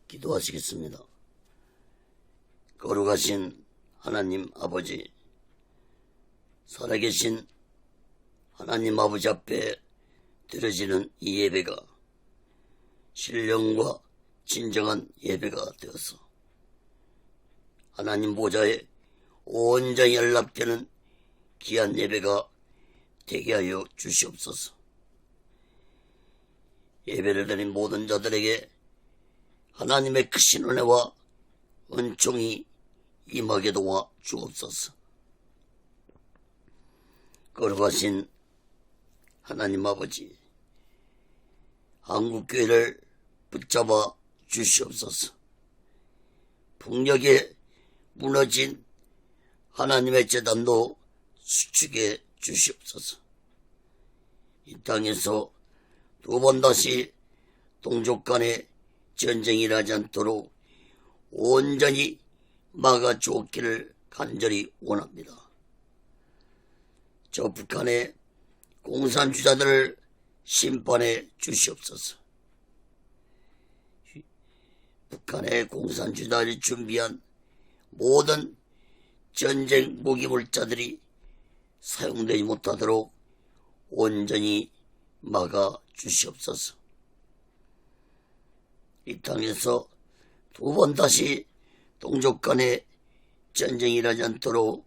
기도하시겠습니다. 거룩하신 하나님 아버지, 살아계신 하나님 아버지 앞에 드려지는 이 예배가 신령과 진정한 예배가 되어서 하나님 보좌에 온전히 연락되는 귀한 예배가 되게 하여 주시옵소서. 예배를 드린 모든 자들에게 하나님의 크신 은혜와 은총이 임하게 도와 주옵소서. 거룩하신 하나님 아버지, 한국교회를 붙잡아 주시옵소서. 폭력에 무너진 하나님의 재단도 수축해 주시옵소서. 이 땅에서 두 번 다시 동족 간의 전쟁이 일어나지 않도록 온전히 막아주었기를 간절히 원합니다. 저 북한의 공산주의자들을 심판해 주시옵소서. 북한의 공산주의자들이 준비한 모든 전쟁 무기물자들이 사용되지 못하도록 온전히 막아 주시옵소서. 이 땅에서 두 번 다시 동족 간의 전쟁이 일어나지 않도록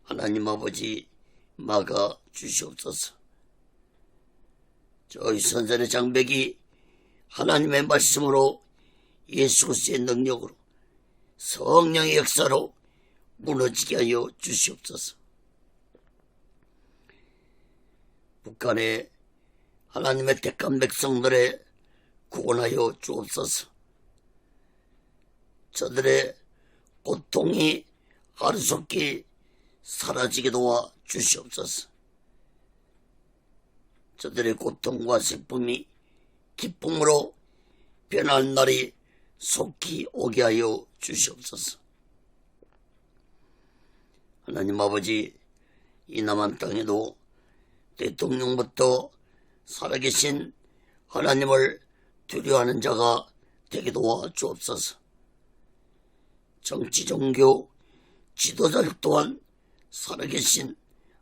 하나님 아버지 막아 주시옵소서. 저희 선전의 장벽이 하나님의 말씀으로 예수 그리스도의 능력으로 성령의 역사로 무너지게 하여 주시옵소서. 북한의 하나님의 택한 백성들의 구원하여 주옵소서. 저들의 고통이 하루속히 사라지게 도와 주시옵소서. 저들의 고통과 슬픔이 기쁨으로 변할 날이 속히 오게 하여 주시옵소서. 하나님 아버지, 이 남한 땅에도 대통령부터 살아계신 하나님을 두려워하는 자가 되게 도와 주옵소서. 정치, 종교, 지도자들 또한 살아계신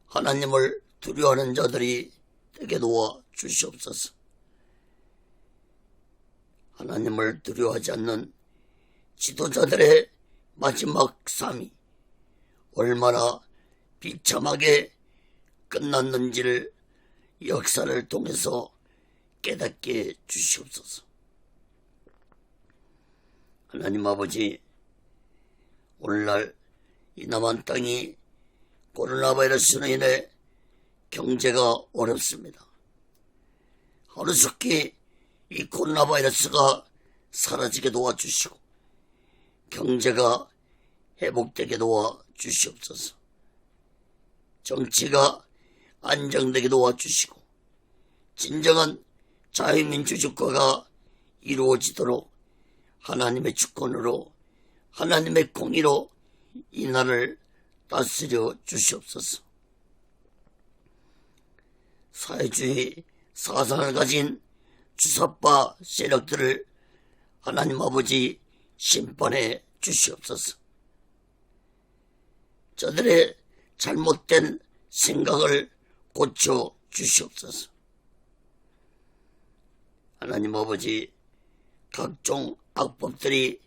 하나님을 두려워하는 자들이 되게 도와 주시옵소서. 하나님을 두려워하지 않는 지도자들의 마지막 삶이 얼마나 비참하게 끝났는지를 역사를 통해서 깨닫게 주시옵소서. 하나님 아버지, 오늘날 이 남한 땅이 코로나 바이러스로 인해 경제가 어렵습니다. 하루속히 이 코로나 바이러스가 사라지게 도와주시고 경제가 회복되게 도와주시옵소서. 정치가 안정되게 도와주시고 진정한 자유민주주의가 이루어지도록 하나님의 주권으로 하나님의 공의로 이 나라를 다스려 주시옵소서. 사회주의 사상을 가진 주사파 세력들을 하나님 아버지 심판해 주시옵소서. 저들의 잘못된 생각을 고쳐 주시옵소서. 하나님 아버지, 각종 악법들이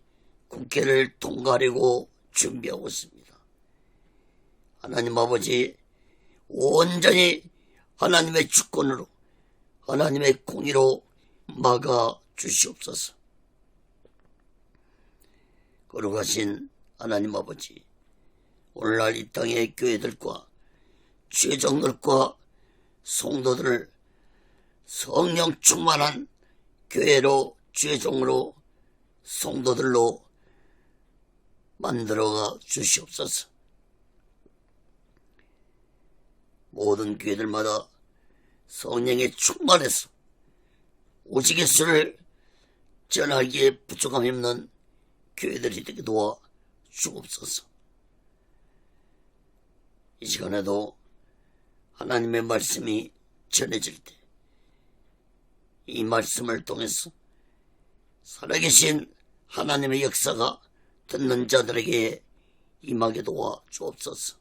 국회를 통과하려고 준비하고 있습니다. 하나님 아버지, 온전히 하나님의 주권으로 하나님의 공의로 막아 주시옵소서. 거룩하신 하나님 아버지, 오늘날 이 땅의 교회들과 죄종들과 성도들을 성령 충만한 교회로 죄종으로 성도들로 만들어가 주시옵소서. 모든 교회들마다 성령에 충만해서 오직 예수를 전하기에 부족함이 없는 교회들이 되게 도와 주옵소서. 이 시간에도 하나님의 말씀이 전해질 때 이 말씀을 통해서 살아계신 하나님의 역사가 듣는 자들에게 임하게 도와 주옵소서.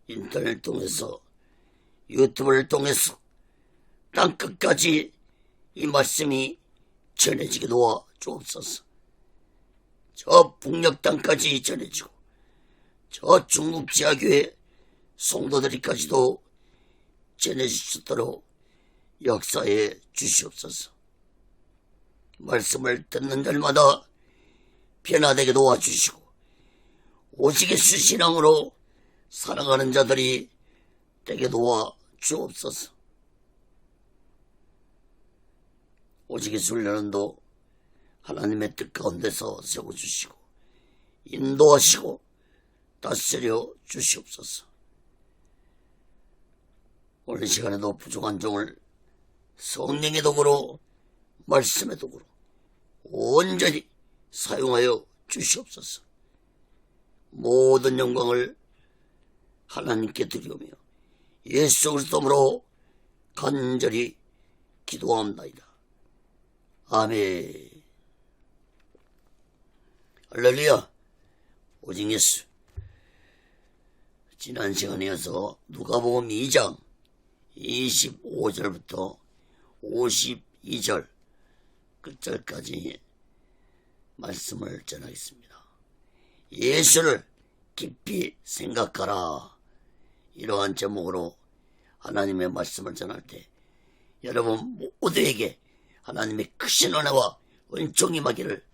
인터넷 통해서, 유튜브를 통해서 땅끝까지 이 말씀이 전해지게 도와 주옵소서. 저 북녘 땅까지 전해지고 저 중국 지하교회 성도들이까지도 전해질 수 있도록 역사해 주시옵소서. 말씀을 듣는 자마다 변화되게 도와주시고 오직 예수 신앙으로 살아가는 자들이 되게 도와 주옵소서. 오직 예수 훈련도 하나님의 뜻 가운데서 세워주시고 인도하시고 다스려 주시옵소서. 오늘 시간에도 부족한 종을 성령의 도구로, 말씀의 도구로 온전히 사용하여 주시옵소서. 모든 영광을 하나님께 드리오며 예수 그리스도로 간절히 기도합니다. 아멘. 할렐루야. 오직 예수. 지난 시간에 이어서 누가복음 2장 25절부터 52절 끝절까지 말씀을 전하겠습니다. 예수를 깊이 생각하라. 이러한 제목으로 하나님의 말씀을 전할 때 여러분 모두에게 하나님의 크신 은혜와 은총이 임하기를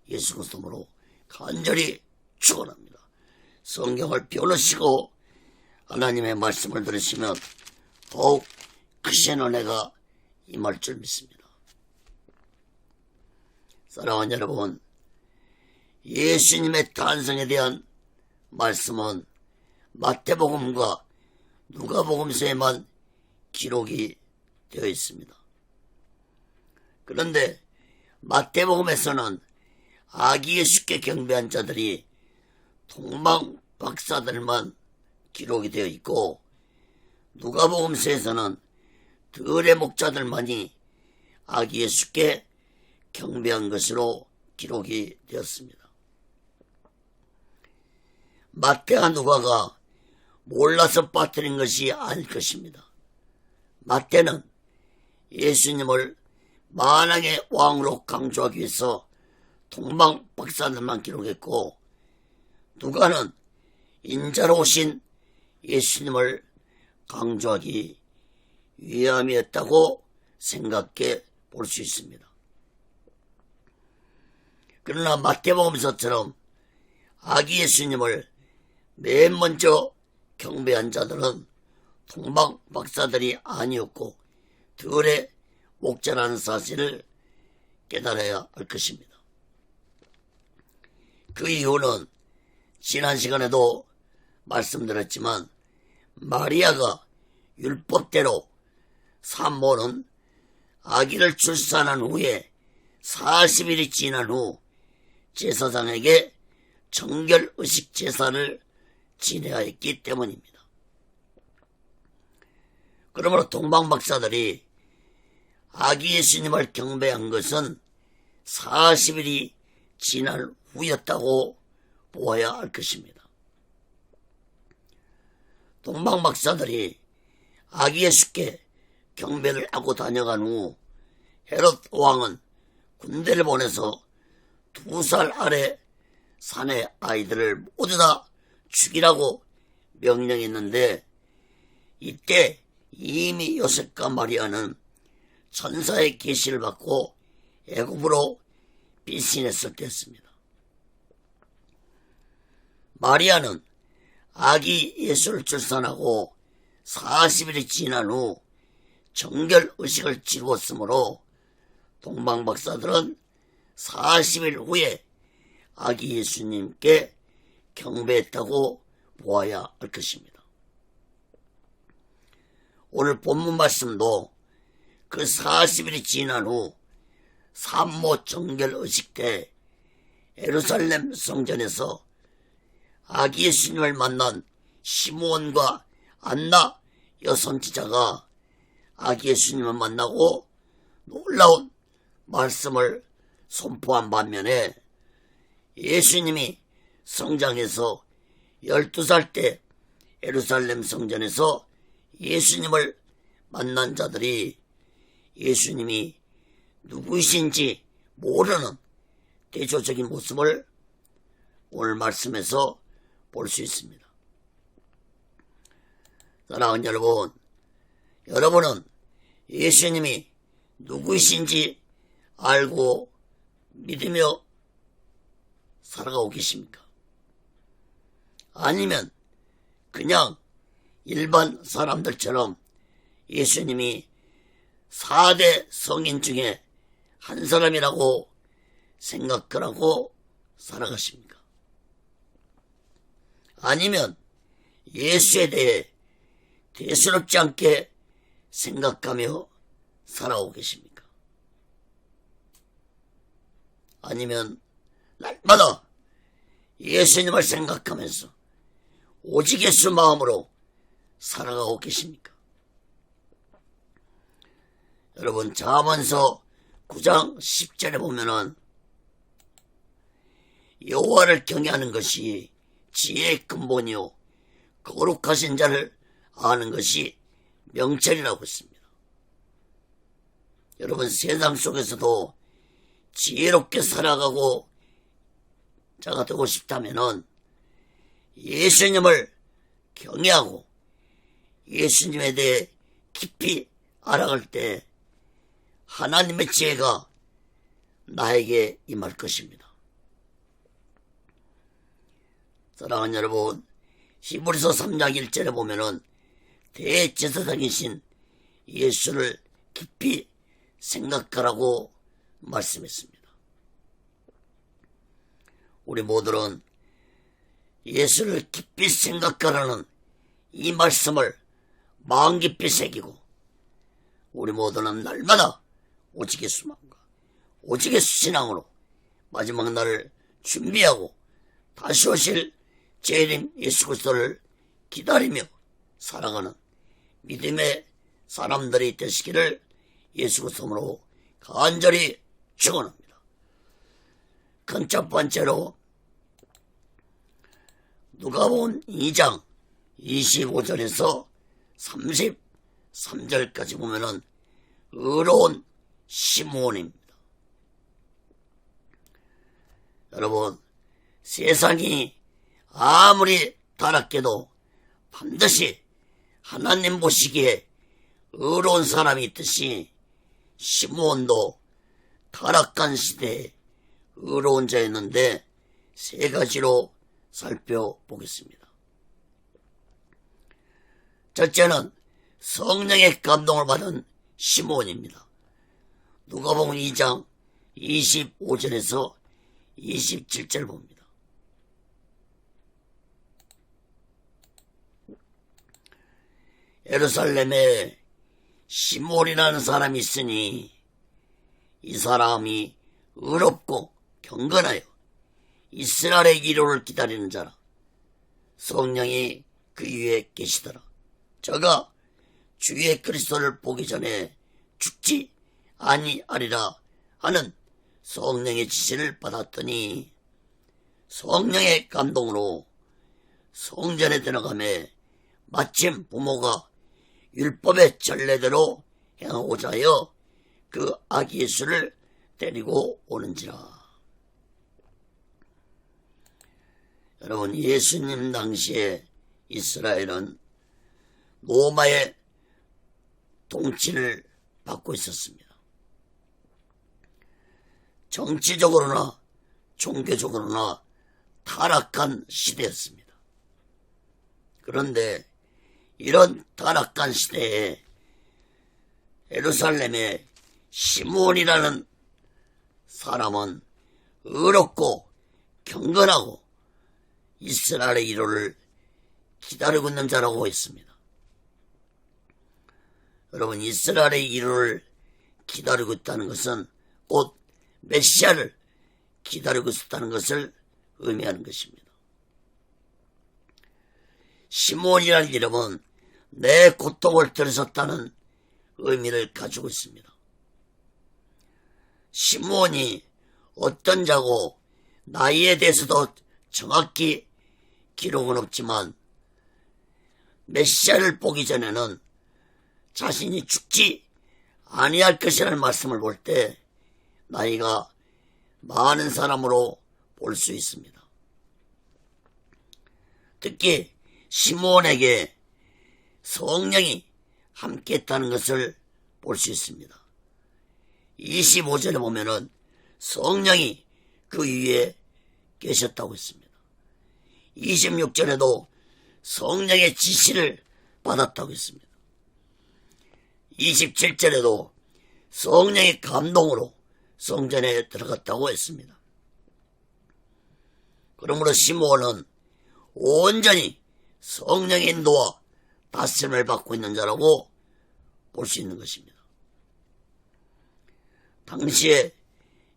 예수 그리스도로 간절히 축원합니다. 성경을 펴놓으시고 하나님의 말씀을 들으시면 더욱 크신 은혜가 임할 줄 믿습니다. 사랑하는 여러분, 예수님의 탄생에 대한 말씀은 마태복음과 누가복음서에만 기록이 되어 있습니다. 그런데 마태복음에서는 아기 예수께 경배한 자들이 동방 박사들만 기록이 되어 있고, 누가복음서에서는 들의 목자들만이 아기 예수께 경배한 것으로 기록이 되었습니다. 마태와 누가가 몰라서 빠뜨린 것이 아닐 것입니다. 마태는 예수님을 만왕의 왕으로 강조하기 위해서 동방 박사들만 기록했고, 누가는 인자로 오신 예수님을 강조하기 위함이었다고 생각해 볼 수 있습니다. 그러나 마태복음서처럼 아기 예수님을 맨 먼저 경배한 자들은 동방 박사들이 아니었고 들의 목자라는 사실을 깨달아야 할 것입니다. 그 이유는 지난 시간에도 말씀드렸지만 마리아가 율법대로 산모는 아기를 출산한 후에 40일이 지난 후 제사장에게 정결의식 제사를 지내하였기 때문입니다. 그러므로 동방박사들이 아기 예수님을 경배한 것은 40일이 지난 후였다고 보아야 할 것입니다. 동방박사들이 아기 예수께 경배를 하고 다녀간 후 헤롯 왕은 군대를 보내서 2살 아래 산의 아이들을 모두 다 죽이라고 명령했는데, 이때 이미 요셉과 마리아는 천사의 계시를 받고 애굽으로 피신했을 때였습니다. 마리아는 아기 예수를 출산하고 40일이 지난 후 정결의식을 치루었으므로 동방박사들은 40일 후에 아기 예수님께 경배했다고 보아야 할 것입니다. 오늘 본문 말씀도 그 40일이 지난 후 산모 정결의식 때 예루살렘 성전에서 아기 예수님을 만난 시므온과 안나 여선지자가 아기 예수님을 만나고 놀라운 말씀을 선포한 반면에 예수님이 성장해서 12살 때 예루살렘 성전에서 예수님을 만난 자들이 예수님이 누구이신지 모르는 대조적인 모습을 오늘 말씀에서 볼 수 있습니다. 사랑하는 여러분, 여러분은 예수님이 누구이신지 알고 믿으며 살아가고 계십니까? 아니면 그냥 일반 사람들처럼 예수님이 4대 성인 중에 한 사람이라고 생각을 하고 살아가십니까? 아니면 예수에 대해 대수롭지 않게 생각하며 살아오고 계십니까? 아니면 날마다 예수님을 생각하면서 오직 예수 마음으로 살아가고 계십니까? 여러분, 잠언서 9장 10절에 보면은 여호와를 경외하는 것이 지혜의 근본이요 거룩하신 자를 아는 것이 명철이라고 했습니다. 여러분, 세상 속에서도 지혜롭게 살아가고 자가 되고 싶다면은 예수님을 경외하고 예수님에 대해 깊이 알아갈 때 하나님의 지혜가 나에게 임할 것입니다. 사랑하는 여러분, 히브리서 3장 1절에 보면은 대제사장이신 예수를 깊이 생각하라고 말씀했습니다. 우리 모두는 예수를 깊이 생각하라는 이 말씀을 마음 깊이 새기고 우리 모두는 날마다 오직 예수만과 오직 예수 신앙으로 마지막 날을 준비하고 다시 오실 재림 예수 그리스도를 기다리며 살아가는 믿음의 사람들이 되시기를 예수 그리스도로 간절히 축원합니다. 큰 첫 번째로 누가복음 2장 25절에서 33절까지 보면은 의로운 시므온입니다. 여러분, 세상이 아무리 타락해도 반드시 하나님 보시기에 의로운 사람이 있듯이 시므온도 타락한 시대에 의로운 자였는데 세 가지로 살펴보겠습니다. 첫째는 성령의 감동을 받은 시므온입니다. 누가복음 2장 25절에서 27절 봅니다. 예루살렘에 시므온이라는 사람이 있으니 이 사람이 의롭고 경건하여 이스라엘의 기로를 기다리는 자라. 성령이 그 위에 계시더라. 저가 주의 그리스도를 보기 전에 죽지 아니하리라 하는 성령의 지시를 받았더니 성령의 감동으로 성전에 들어가매 마침 부모가 율법의 전례대로 행하고자 하여 그 아기 예수를 데리고 오는지라. 여러분, 예수님 당시에 이스라엘은 로마의 통치를 받고 있었습니다. 정치적으로나 종교적으로나 타락한 시대였습니다. 그런데 이런 타락한 시대에 예루살렘에 시므온이라는 사람은 의롭고 경건하고 이스라엘의 기로를 기다리고 있는 자라고 했습니다. 여러분, 이스라엘의 기로를 기다리고 있다는 것은 곧 메시아를 기다리고 있었다는 것을 의미하는 것입니다. 시므온이라는 이름은 내 고통을 들으셨다는 의미를 가지고 있습니다. 시므온이 어떤 자고 나이에 대해서도 정확히 기록은 없지만 메시아를 보기 전에는 자신이 죽지 아니할 것이라는 말씀을 볼 때 나이가 많은 사람으로 볼 수 있습니다. 특히 시므온에게 성령이 함께했다는 것을 볼 수 있습니다. 25절에 보면은 성령이 그 위에 계셨다고 했습니다. 26절에도 성령의 지시를 받았다고 했습니다. 27절에도 성령의 감동으로 성전에 들어갔다고 했습니다. 그러므로 시므온은 온전히 성령의 인도와 다스림을 받고 있는 자라고 볼 수 있는 것입니다. 당시에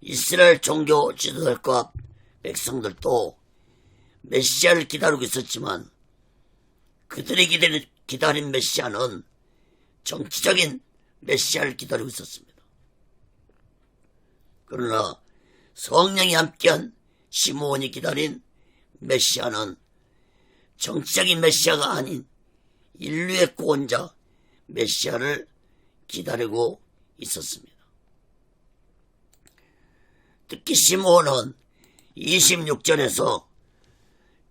이스라엘 종교 지도자들과 백성들도 메시아를 기다리고 있었지만 그들이 기다린 메시아는 정치적인 메시아를 기다리고 있었습니다. 그러나 성령이 함께한 시므온이 기다린 메시아는 정치적인 메시아가 아닌 인류의 구원자 메시아를 기다리고 있었습니다. 특히 시므온은 26절에서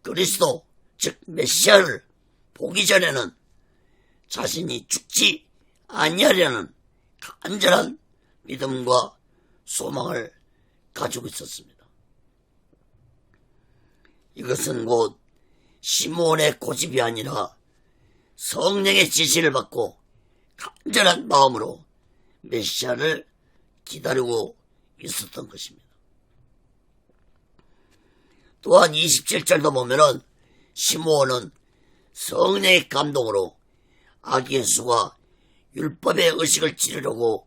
그리스도 즉 메시아를 보기 전에는 자신이 죽지 아니하려는 간절한 믿음과 소망을 가지고 있었습니다. 이것은 곧 시므온의 고집이 아니라 성령의 지시를 받고 간절한 마음으로 메시아를 기다리고 있었던 것입니다. 또한 27절도 보면은 시므온은 성령의 감동으로 아기 예수가 율법의 의식을 치르려고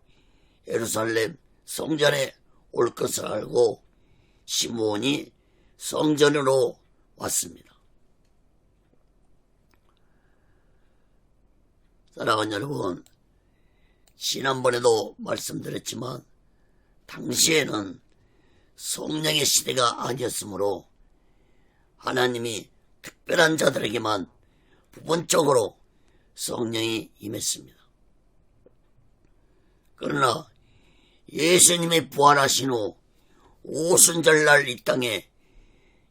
예루살렘 성전에 올 것을 알고 시므온이 성전으로 왔습니다. 사랑하는 여러분, 지난번에도 말씀드렸지만 당시에는 성령의 시대가 아니었으므로 하나님이 특별한 자들에게만 부분적으로 성령이 임했습니다. 그러나 예수님이 부활하신 후 오순절날 이 땅에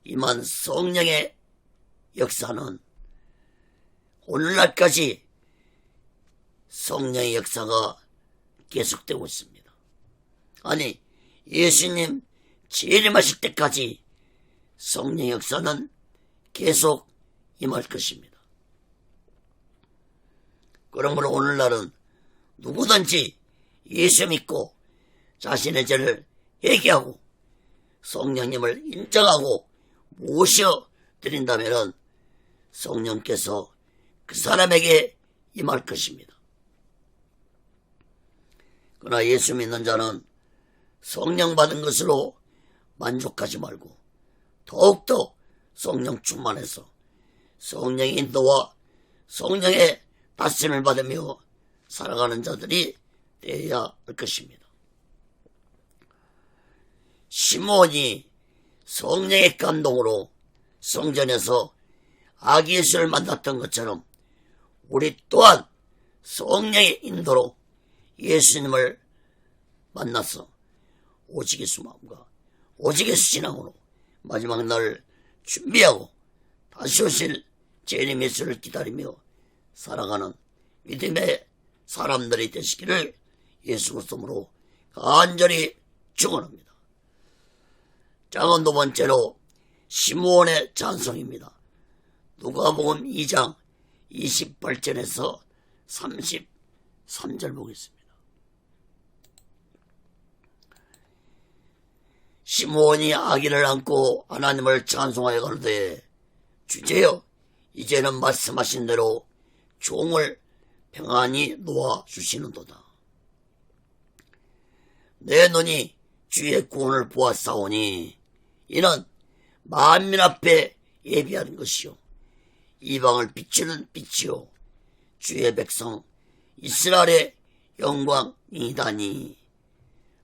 임한 성령의 역사는 오늘날까지 성령의 역사가 계속되고 있습니다. 아니, 예수님 재림하실 때까지 성령의 역사는 계속 임할 것입니다. 그러므로 오늘날은 누구든지 예수 믿고 자신의 죄를 회개하고 성령님을 인정하고 모셔드린다면 성령께서 그 사람에게 임할 것입니다. 그러나 예수 믿는 자는 성령 받은 것으로 만족하지 말고 더욱더 성령 충만해서 성령의 인도와 성령의 다스림을 받으며 살아가는 자들이 되어야 할 것입니다. 시므온이 성령의 감동으로 성전에서 아기 예수를 만났던 것처럼 우리 또한 성령의 인도로 예수님을 만나서 오직 예수 마음과 오직 예수 신앙으로 마지막 날을 준비하고 다시 오실 재림 예수를 기다리며 살아가는 믿음의 사람들이 되시기를 예수 그리스도로 간절히 축원합니다. 장은 두 번째로 시므온의 찬송입니다. 누가복음 2장 28절에서 33절 보겠습니다. 시므온이 아기를 안고 하나님을 찬송하여 가로되 주제여 이제는 말씀하신 대로 종을 평안히 놓아주시는도다. 내 눈이 주의 구원을 보았사오니 이는 만민 앞에 예비한 것이요 이방을 비추는 빛이요 주의 백성 이스라엘의 영광이다니.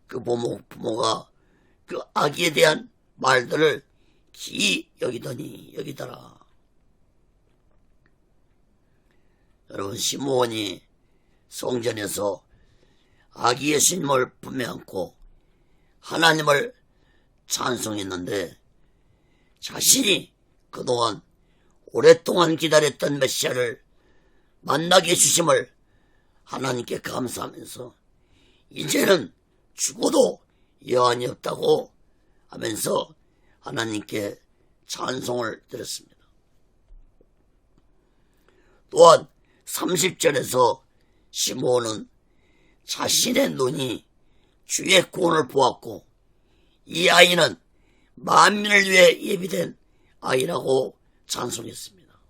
그 부모가 그 아기에 대한 말들을 기이 여기더라. 여러분, 시므온이 성전에서 아기 예수님을 품에 안고 하나님을 찬송했는데, 자신이 그동안 오랫동안 기다렸던 메시아를 만나게 해주심을 하나님께 감사하면서 이제는 죽어도 여한이 없다고 하면서 하나님께 찬송을 드렸습니다. 또한 30절에서 시므온은 자신의 눈이 주의 구원을 보았고 이 아이는 만민을 위해 예비된 아이라고 찬송했습니다.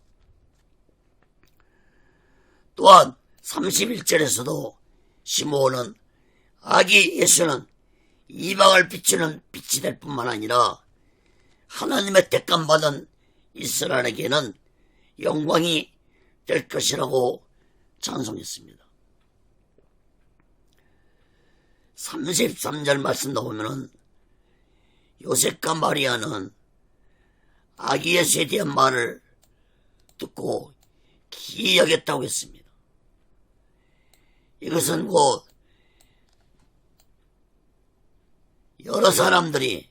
또한 31절에서도 시므온은 아기 예수는 이방을 비추는 빛이 될 뿐만 아니라 하나님의 택감받은 이스라엘에게는 영광이 될 것이라고 찬송했습니다. 33절 말씀 나오면은 요셉과 마리아는 아기 예수에 대한 말을 듣고 기이 여겼다고 했습니다. 이것은 곧 여러 사람들이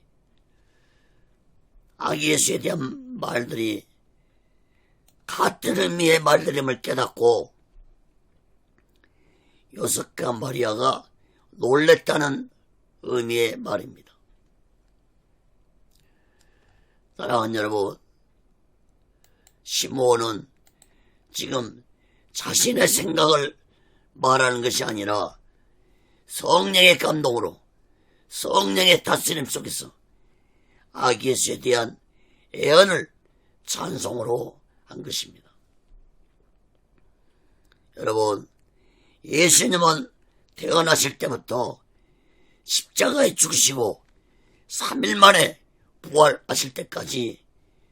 아기 예수에 대한 말들이 같은 의미의 말들임을 깨닫고 요셉과 마리아가 놀랬다는 의미의 말입니다. 사랑하는 여러분, 시므온은 지금 자신의 생각을 말하는 것이 아니라 성령의 감동으로 성령의 다스림 속에서 아기 예수에 대한 애언을 찬송으로 한 것입니다. 여러분, 예수님은 태어나실 때부터 십자가에 죽으시고 3일 만에 부활하실 때까지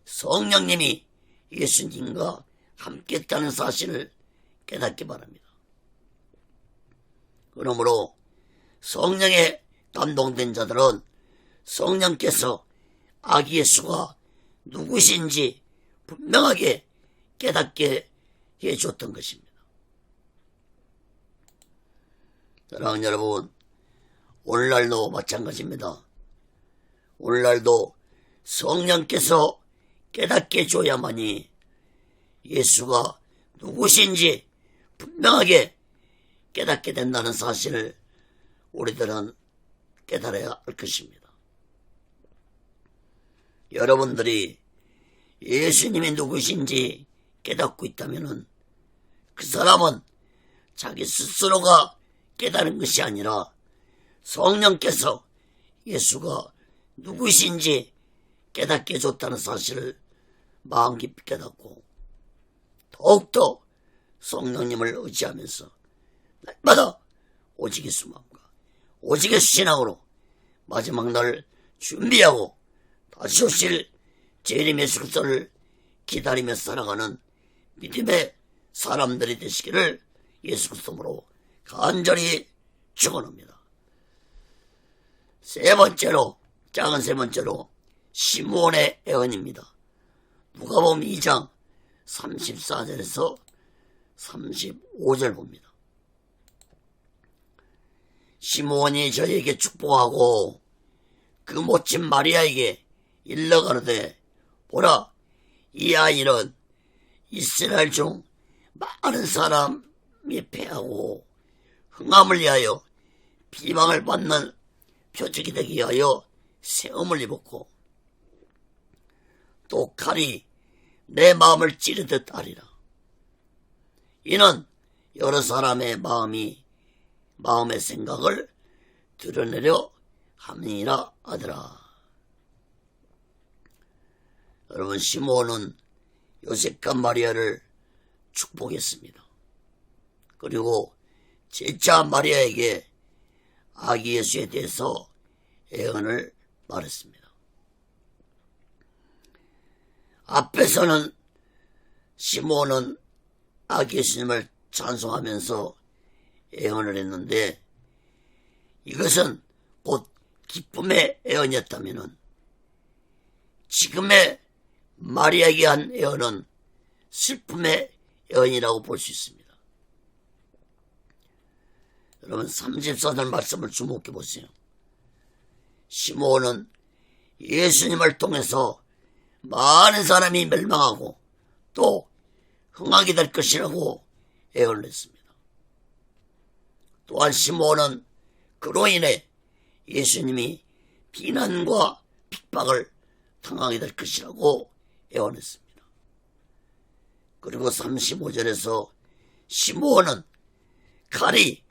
성령님이 예수님과 함께했다는 사실을 깨닫기 바랍니다. 그러므로 성령에 감동된 자들은 성령께서 아기 예수가 누구신지 분명하게 깨닫게 해주었던 것입니다. 사랑하는 여러분, 오늘날도 마찬가지입니다. 오늘날도 성령께서 깨닫게 해줘야만이 예수가 누구신지 분명하게 깨닫게 된다는 사실을 우리들은 깨달아야 할 것입니다. 여러분들이 예수님이 누구신지 깨닫고 있다면 그 사람은 자기 스스로가 깨달은 것이 아니라 성령께서 예수가 누구신지 깨닫게 해줬다는 사실을 마음 깊이 깨닫고 더욱더 성령님을 의지하면서 날마다 오직의 수마음과 오직의 신앙으로 마지막 날을 준비하고 다시 오실 재림 예수 그리스도를 기다리며 살아가는 믿음의 사람들이 되시기를 예수 그리스도로 간절히 축원합니다. 작은 세 번째로 시므온의 애언입니다. 누가복음 2장 34절에서 35절 봅니다. 시므온이 저에게 축복하고 그 모친 마리아에게 일러 가로되 보라, 이 아이는 이스라엘 중 많은 사람이 패하고 흥함을 위하여 비방을 받는 표적이 되기 위하여 세움을 입었고 또 칼이 내 마음을 찌르듯 하리라. 이는 여러 사람의 마음의 생각을 드러내려 함이라 하더라. 여러분, 시므온은 요셉과 마리아를 축복했습니다. 그리고 제자 마리아에게 아기 예수에 대해서 애언을 말했습니다. 앞에서는 시므온은 아기 예수님을 찬송하면서 애언을 했는데 이것은 곧 기쁨의 애언이었다면 지금의 마리아에게 한 애언은 슬픔의 애언이라고 볼 수 있습니다. 여러분 34절 말씀을 주목해 보세요. 시므온은 예수님을 통해서 많은 사람이 멸망하고 또 흥하게 될 것이라고 애언을 했습니다. 또한 시므온은 그로 인해 예수님이 비난과 핍박을 당하게 될 것이라고 애원했습니다. 그리고 35절에서 시므온은 칼이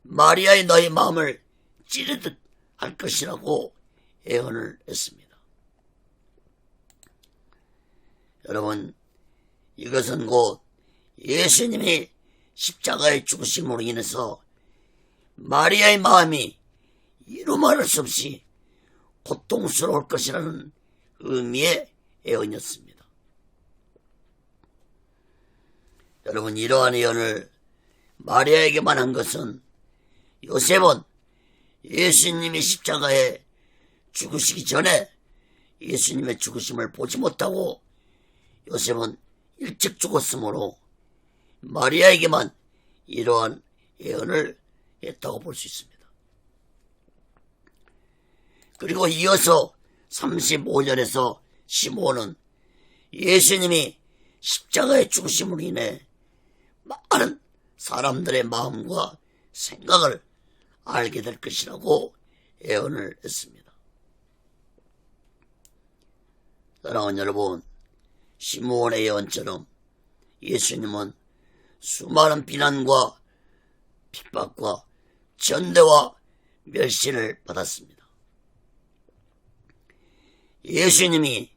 마리아의 너의 마음을 찌르듯 할 것이라고 애언을 했습니다. 여러분, 이것은 곧 예수님이 십자가의 죽으심으로 인해서 마리아의 마음이 이루 말할 수 없이 고통스러울 것이라는 의미의 애언이었습니다. 여러분, 이러한 애언을 마리아에게만 한 것은 요셉은 예수님이 십자가에 죽으시기 전에 예수님의 죽으심을 보지 못하고 요셉은 일찍 죽었으므로 마리아에게만 이러한 예언을 했다고 볼 수 있습니다. 그리고 이어서 35절에서 시므온은 예수님이 십자가에 죽으심으로 인해 많은 사람들의 마음과 생각을 알게 될 것이라고 예언을 했습니다. 사랑하는 여러분, 시므온의 예언처럼 예수님은 수많은 비난과 핍박과 전대와 멸시를 받았습니다. 예수님이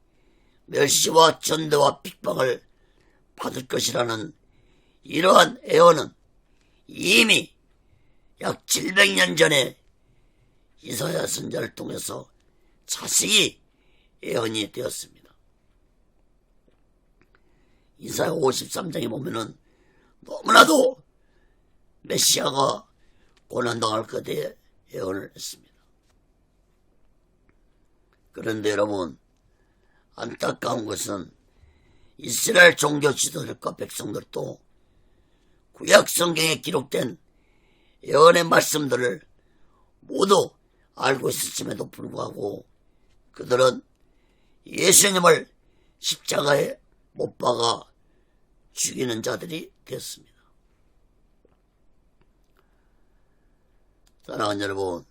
멸시와 전대와 핍박을 받을 것이라는 이러한 예언은 이미 약 700년 전에 이사야 선지자를 통해서 자세히 예언이 되었습니다. 이사야 53장에 보면은 너무나도 메시아가 고난당할 것에 예언을 했습니다. 그런데 여러분, 안타까운 것은 이스라엘 종교 지도자들과 백성들도 구약 성경에 기록된 예언의 말씀들을 모두 알고 있었음에도 불구하고 그들은 예수님을 십자가에 못 박아 죽이는 자들이 되었습니다. 사랑하는 여러분,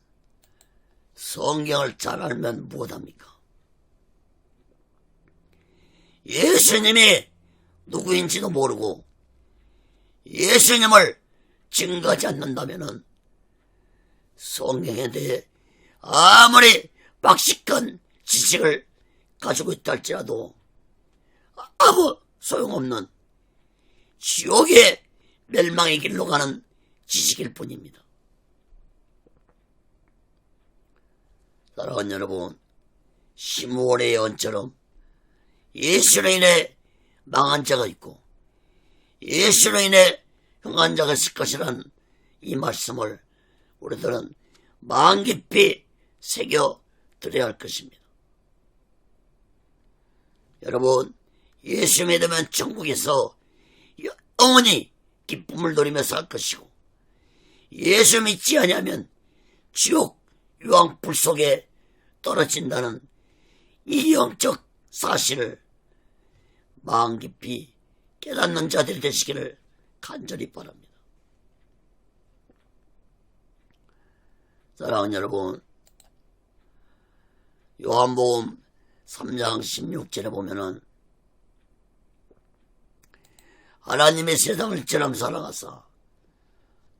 성경을 잘 알면 무엇합니까? 예수님이 누구인지도 모르고 예수님을 증거하지 않는다면 성경에 대해 아무리 박식한 지식을 가지고 있다 할지라도 아무 소용없는 지옥의 멸망의 길로 가는 지식일 뿐입니다. 사랑하는 여러분, 시므온의 예언처럼 예수로 인해 망한 자가 있고 예수로 인해 흥한 자가 있을 것이라는 이 말씀을 우리들은 마음 깊이 새겨드려야 할 것입니다. 여러분, 예수 믿으면 천국에서 영원히 기쁨을 누리며 살 것이고 예수 믿지 아니하면 지옥 유황불 속에 떨어진다는 이 영적 사실을 마음 깊이 깨닫는 자들이 되시기를 간절히 바랍니다. 사랑하는 여러분, 요한복음 3장 16절에 보면은 하나님의 세상을 이처럼 사랑하사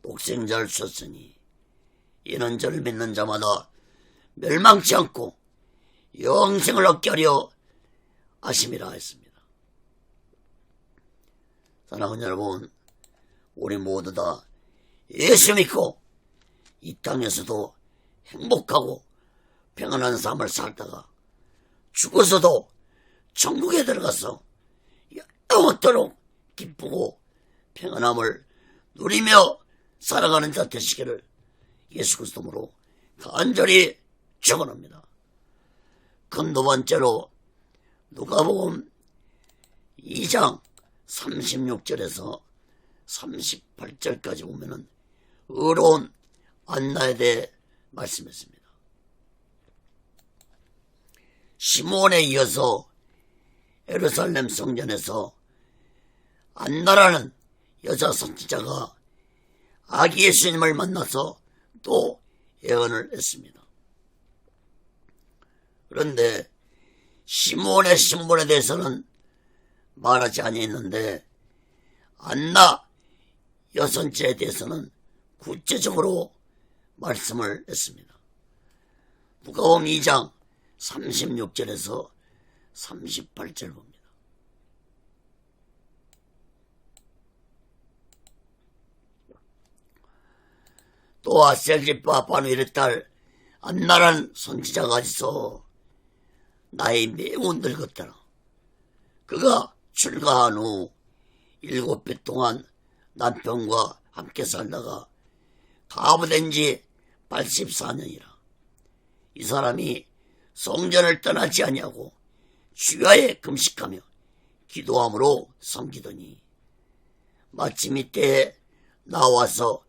독생자를 주셨으니 이는 저를 믿는 자마다 멸망치 않고 영생을 얻게 하려 하심이라 했습니다. 사랑하는 여러분, 우리 모두 다 예수 믿고 이 땅에서도 행복하고 평안한 삶을 살다가 죽어서도 천국에 들어가서 영원토록 기쁘고 평안함을 누리며 살아가는 자 되시기를 예수 그리스도로 간절히 축원합니다. 그 두 번째로 누가복음 2장 36절에서 38절까지 보면은 의로운 안나에 대해 말씀했습니다. 시므온에 이어서 예루살렘 성전에서 안나라는 여자 선지자가 아기 예수님을 만나서 또 예언을 했습니다. 그런데 시므온의 신분에 대해서는 말하지 아니했는데 안나 여선지에 대해서는 구체적으로 말씀을 했습니다. 누가복음 2장 36절에서 38절 봅니다. 또 아셀집과 바누엘의 딸 안나라는 선지자가 있어 나이 매우 늙었더라. 그가 출가한 후 7배 동안 남편과 함께 살다가 가부된 지 84년이라. 이 사람이 성전을 떠나지 아니하고 주야에 금식하며 기도함으로 섬기더니 마침 이때에 나와서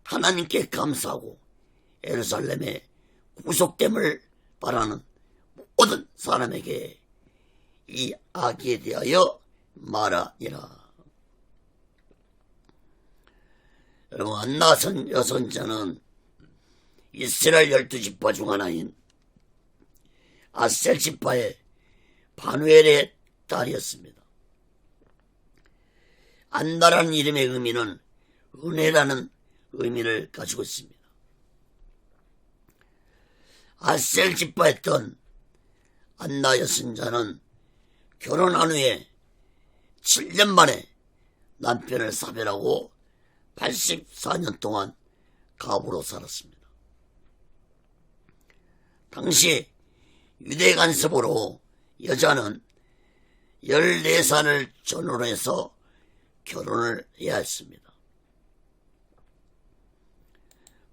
하나님께 감사하고 예루살렘에 구속됨을 바라는 모든 사람에게 이 아기에 대하여 말하니라. 여러분, 안나 여선자는 이스라엘 12지파 중 하나인 아셀 지파의 바누엘의 딸이었습니다. 안나라는 이름의 의미는 은혜라는 의미를 가지고 있습니다. 아셀 지파였던 안나 여선자는 결혼한 후에 7년 만에 남편을 사별하고 84년 동안 가부로 살았습니다. 당시 유대 간섭으로 여자는 14살을 전후로 해서 결혼을 해야 했습니다.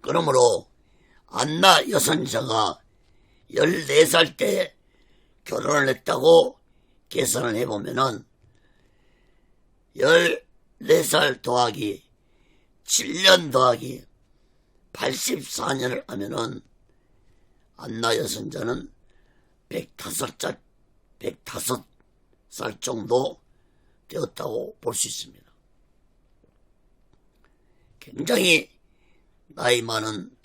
그러므로 안나 여선자가 14살 때 결혼을 했다고 계산을 해보면은 14살 더하기 7년 더하기 84년을 하면은 안나 여선자는 105살 정도 되었다고 볼 수 있습니다. 굉장히 나이 많은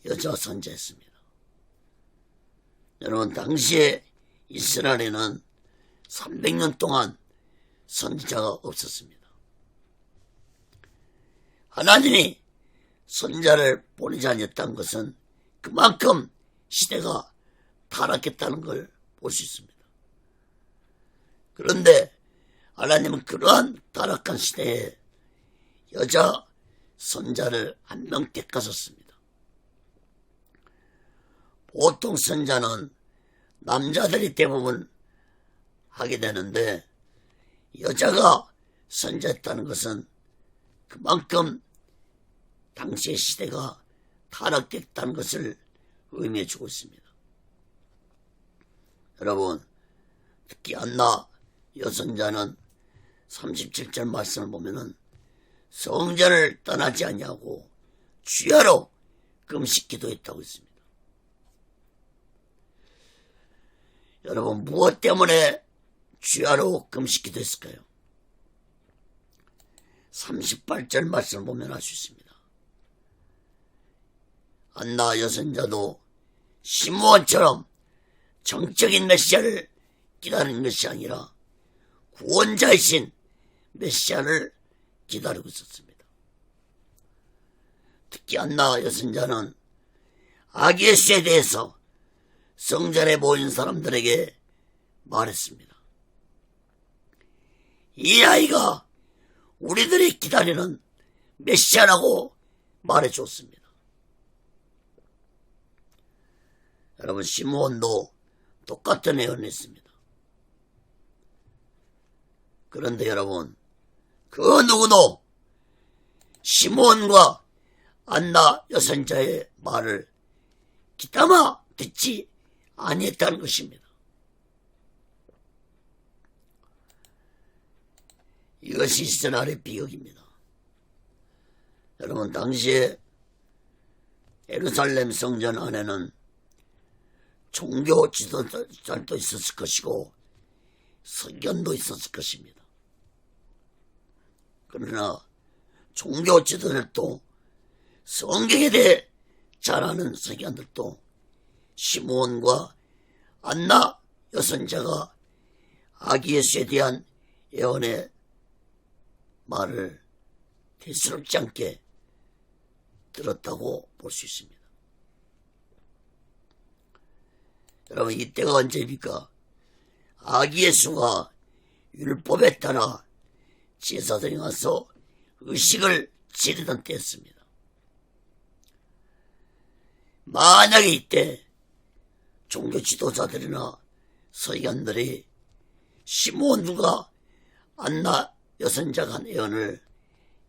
여자 선지자였습니다. 여러분, 당시에 이스라엘에는 300년 동안 선지자가 없었습니다. 하나님이 선지자를 보내지 않았다는 것은 그만큼 시대가 타락했다는 걸 볼 수 있습니다. 그런데 하나님은 그러한 타락한 시대에 여자 선지자를 한 명 택하셨습니다. 보통 선지자는 남자들이 대부분 하게 되는데 여자가 선지자였다는 것은 그만큼 당시의 시대가 타락됐다는 것을 의미해 주고 있습니다. 여러분, 특히 안나 여선자는 37절 말씀을 보면은 성전을 떠나지 아니하고 주야로 금식 기도했다고 했습니다. 여러분, 무엇 때문에 주야로 금식 기도했을까요? 38절 말씀을 보면 알 수 있습니다. 안나 여선자도 시므온처럼 정적인 메시아를 기다리는 것이 아니라 구원자이신 메시아를 기다리고 있었습니다. 특히 안나 여선자는 아기 예수에 대해서 성전에 모인 사람들에게 말했습니다. 이 아이가 우리들이 기다리는 메시아라고 말해줬습니다. 여러분, 시므온도 똑같은 예언을 했습니다. 그런데 여러분, 그 누구도 시므온과 안나 여선자의 말을 귀담아 듣지 아니했다는 것입니다. 이것이 이스라엘의 비극입니다. 여러분, 당시에 예루살렘 성전 안에는 종교 지도자들도 있었을 것이고 서기관도 있었을 것입니다. 그러나 종교 지도자들도 성경에 대해 잘 아는 서기관들도 시므온과 안나 여선자가 아기 예수에 대한 예언의 말을 대수롭지 않게 들었다고 볼 수 있습니다. 여러분, 이때가 언제입니까? 아기 예수가 율법에 따라 제사장이 와서 의식을 지르던 때였습니다. 만약에 이때 종교 지도자들이나 서기관들이 시므온과 안나 여선자가 한 예언을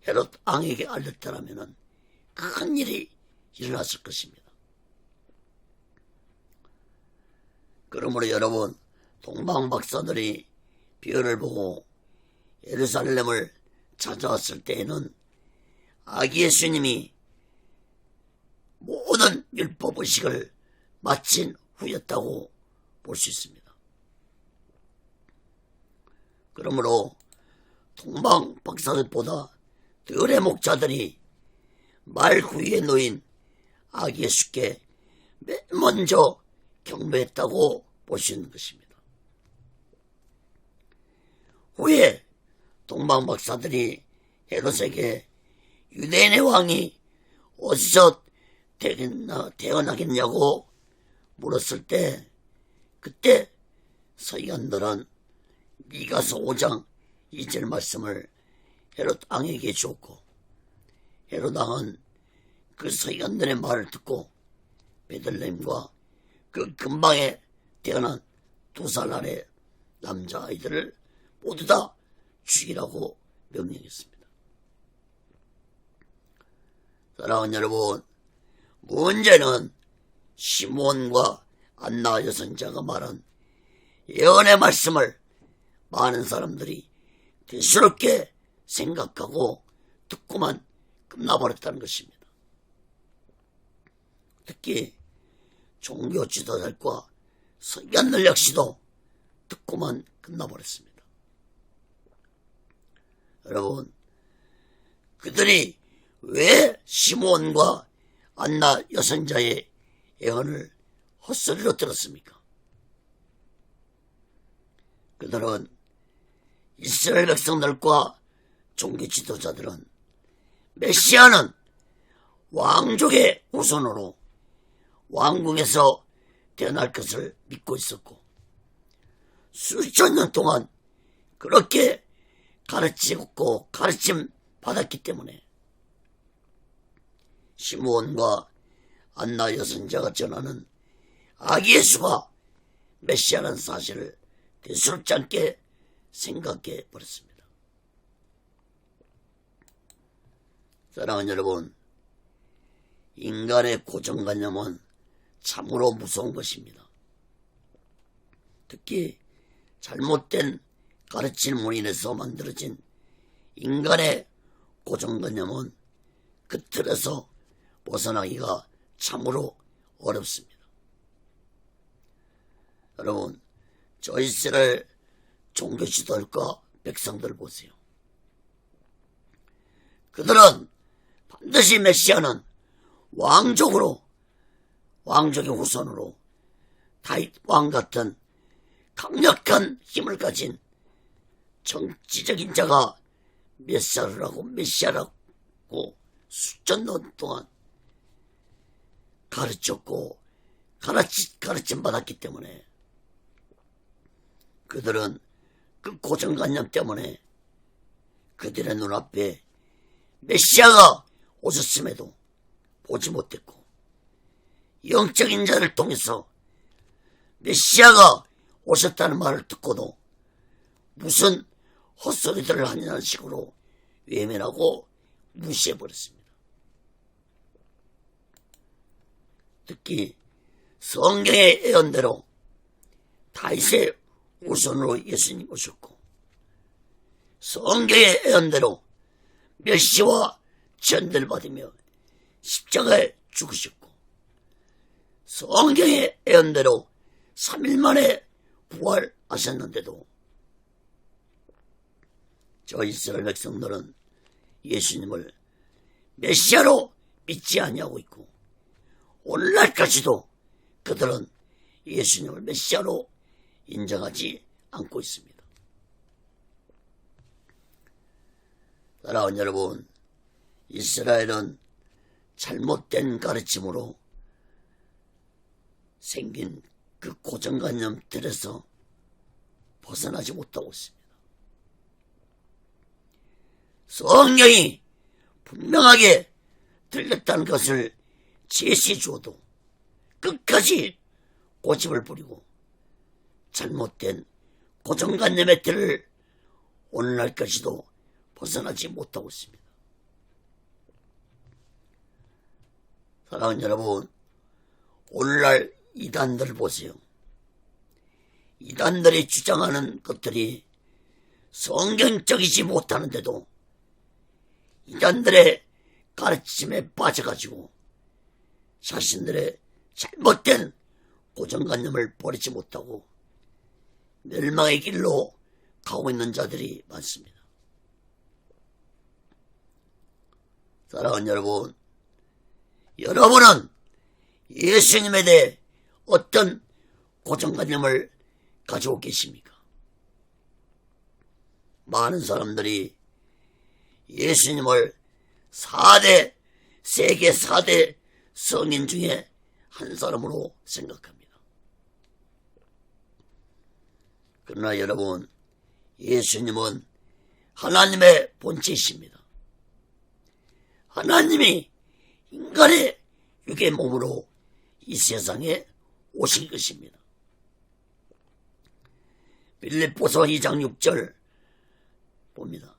헤롯 왕에게 알렸더라면 큰 일이 일어났을 것입니다. 그러므로 여러분, 동방 박사들이 비언을 보고 예루살렘을 찾아왔을 때에는 아기 예수님이 모든 율법 의식을 마친 후였다고 볼 수 있습니다. 그러므로 동방 박사들보다 들의 목자들이 말 구유에 놓인 아기 예수께 맨 먼저 경배했다고 볼 수 있는 것입니다. 후에 동방 박사들이 헤롯에게 유대인의 왕이 어디서 태어나겠냐고 물었을 때, 그때 서기관들은 미가서 5장 2절 말씀을 헤롯 왕에게 주었고, 헤롯 왕은 그 서기관들의 말을 듣고 베들레헴과 그 근방에 태어난 2살 아래 남자아이들을 모두 다 죽이라고 명령했습니다. 사랑하는 여러분, 문제는 시므온과 안나 여선자가 말한 예언의 말씀을 많은 사람들이 대수롭게 생각하고 듣고만 끝나버렸다는 것입니다. 특히 종교 지도자들과 서기관들 역시도 듣고만 끝나버렸습니다. 여러분, 그들이 왜 시므온과 안나 여선자의 예언을 헛소리로 들었습니까? 그들은 이스라엘 백성들과 종교 지도자들은 메시아는 왕족의 후손으로 왕궁에서 태어날 것을 믿고 있었고, 수천 년 동안 그렇게 가르치고 가르침 받았기 때문에 시므온과 안나 여선자가 전하는 아기 예수가 메시아라는 사실을 대수롭지 않게 생각해 버렸습니다. 사랑하는 여러분, 인간의 고정관념은 참으로 무서운 것입니다. 특히 잘못된 가르침으로 인해서 만들어진 인간의 고정관념은 그 틀에서 벗어나기가 참으로 어렵습니다. 여러분, 저 이스라엘 종교 지도자들과 백성들을 보세요. 그들은 반드시 메시아는 왕족의 후손으로 다윗 왕 같은 강력한 힘을 가진 정치적인 자가 메시아라고 수천 년 동안 가르쳤고 가르침 받았기 때문에 그들은 그 고정관념 때문에 그들의 눈앞에 메시아가 오셨음에도 보지 못했고, 영적인 자를 통해서 메시아가 오셨다는 말을 듣고도 무슨 헛소리들을 하냐는 식으로 외면하고 무시해버렸습니다. 특히 성경의 예언대로 다윗의 후손으로 예수님 오셨고, 성경의 예언대로 멸시와 전대를 받으며 십자가에 죽으셨고, 성경의 예언대로 3일 만에 부활하셨는데도 저 이스라엘 백성들은 예수님을 메시아로 믿지 아니하고 있고, 오늘날까지도 그들은 예수님을 메시아로 인정하지 않고 있습니다. 사랑하는 여러분, 이스라엘은 잘못된 가르침으로 생긴 그 고정관념들에서 벗어나지 못하고 있습니다. 성경이 분명하게 들렸다는 것을 제시해 주어도 끝까지 고집을 부리고 잘못된 고정관념의 틀을 오늘날까지도 벗어나지 못하고 있습니다. 사랑하는 여러분, 오늘날 이단들을 보세요. 이단들이 주장하는 것들이 성경적이지 못하는데도 이단들의 가르침에 빠져가지고 자신들의 잘못된 고정관념을 버리지 못하고 멸망의 길로 가고 있는 자들이 많습니다. 사랑하는 여러분, 여러분은 예수님에 대해 어떤 고정관념을 가지고 계십니까? 많은 사람들이 예수님을 세계 4대 성인 중에 한 사람으로 생각합니다. 그러나 여러분, 예수님은 하나님의 본체이십니다. 하나님이 인간의 육의 몸으로 이 세상에 오신 것입니다. 빌립보서 2장 6절 봅니다.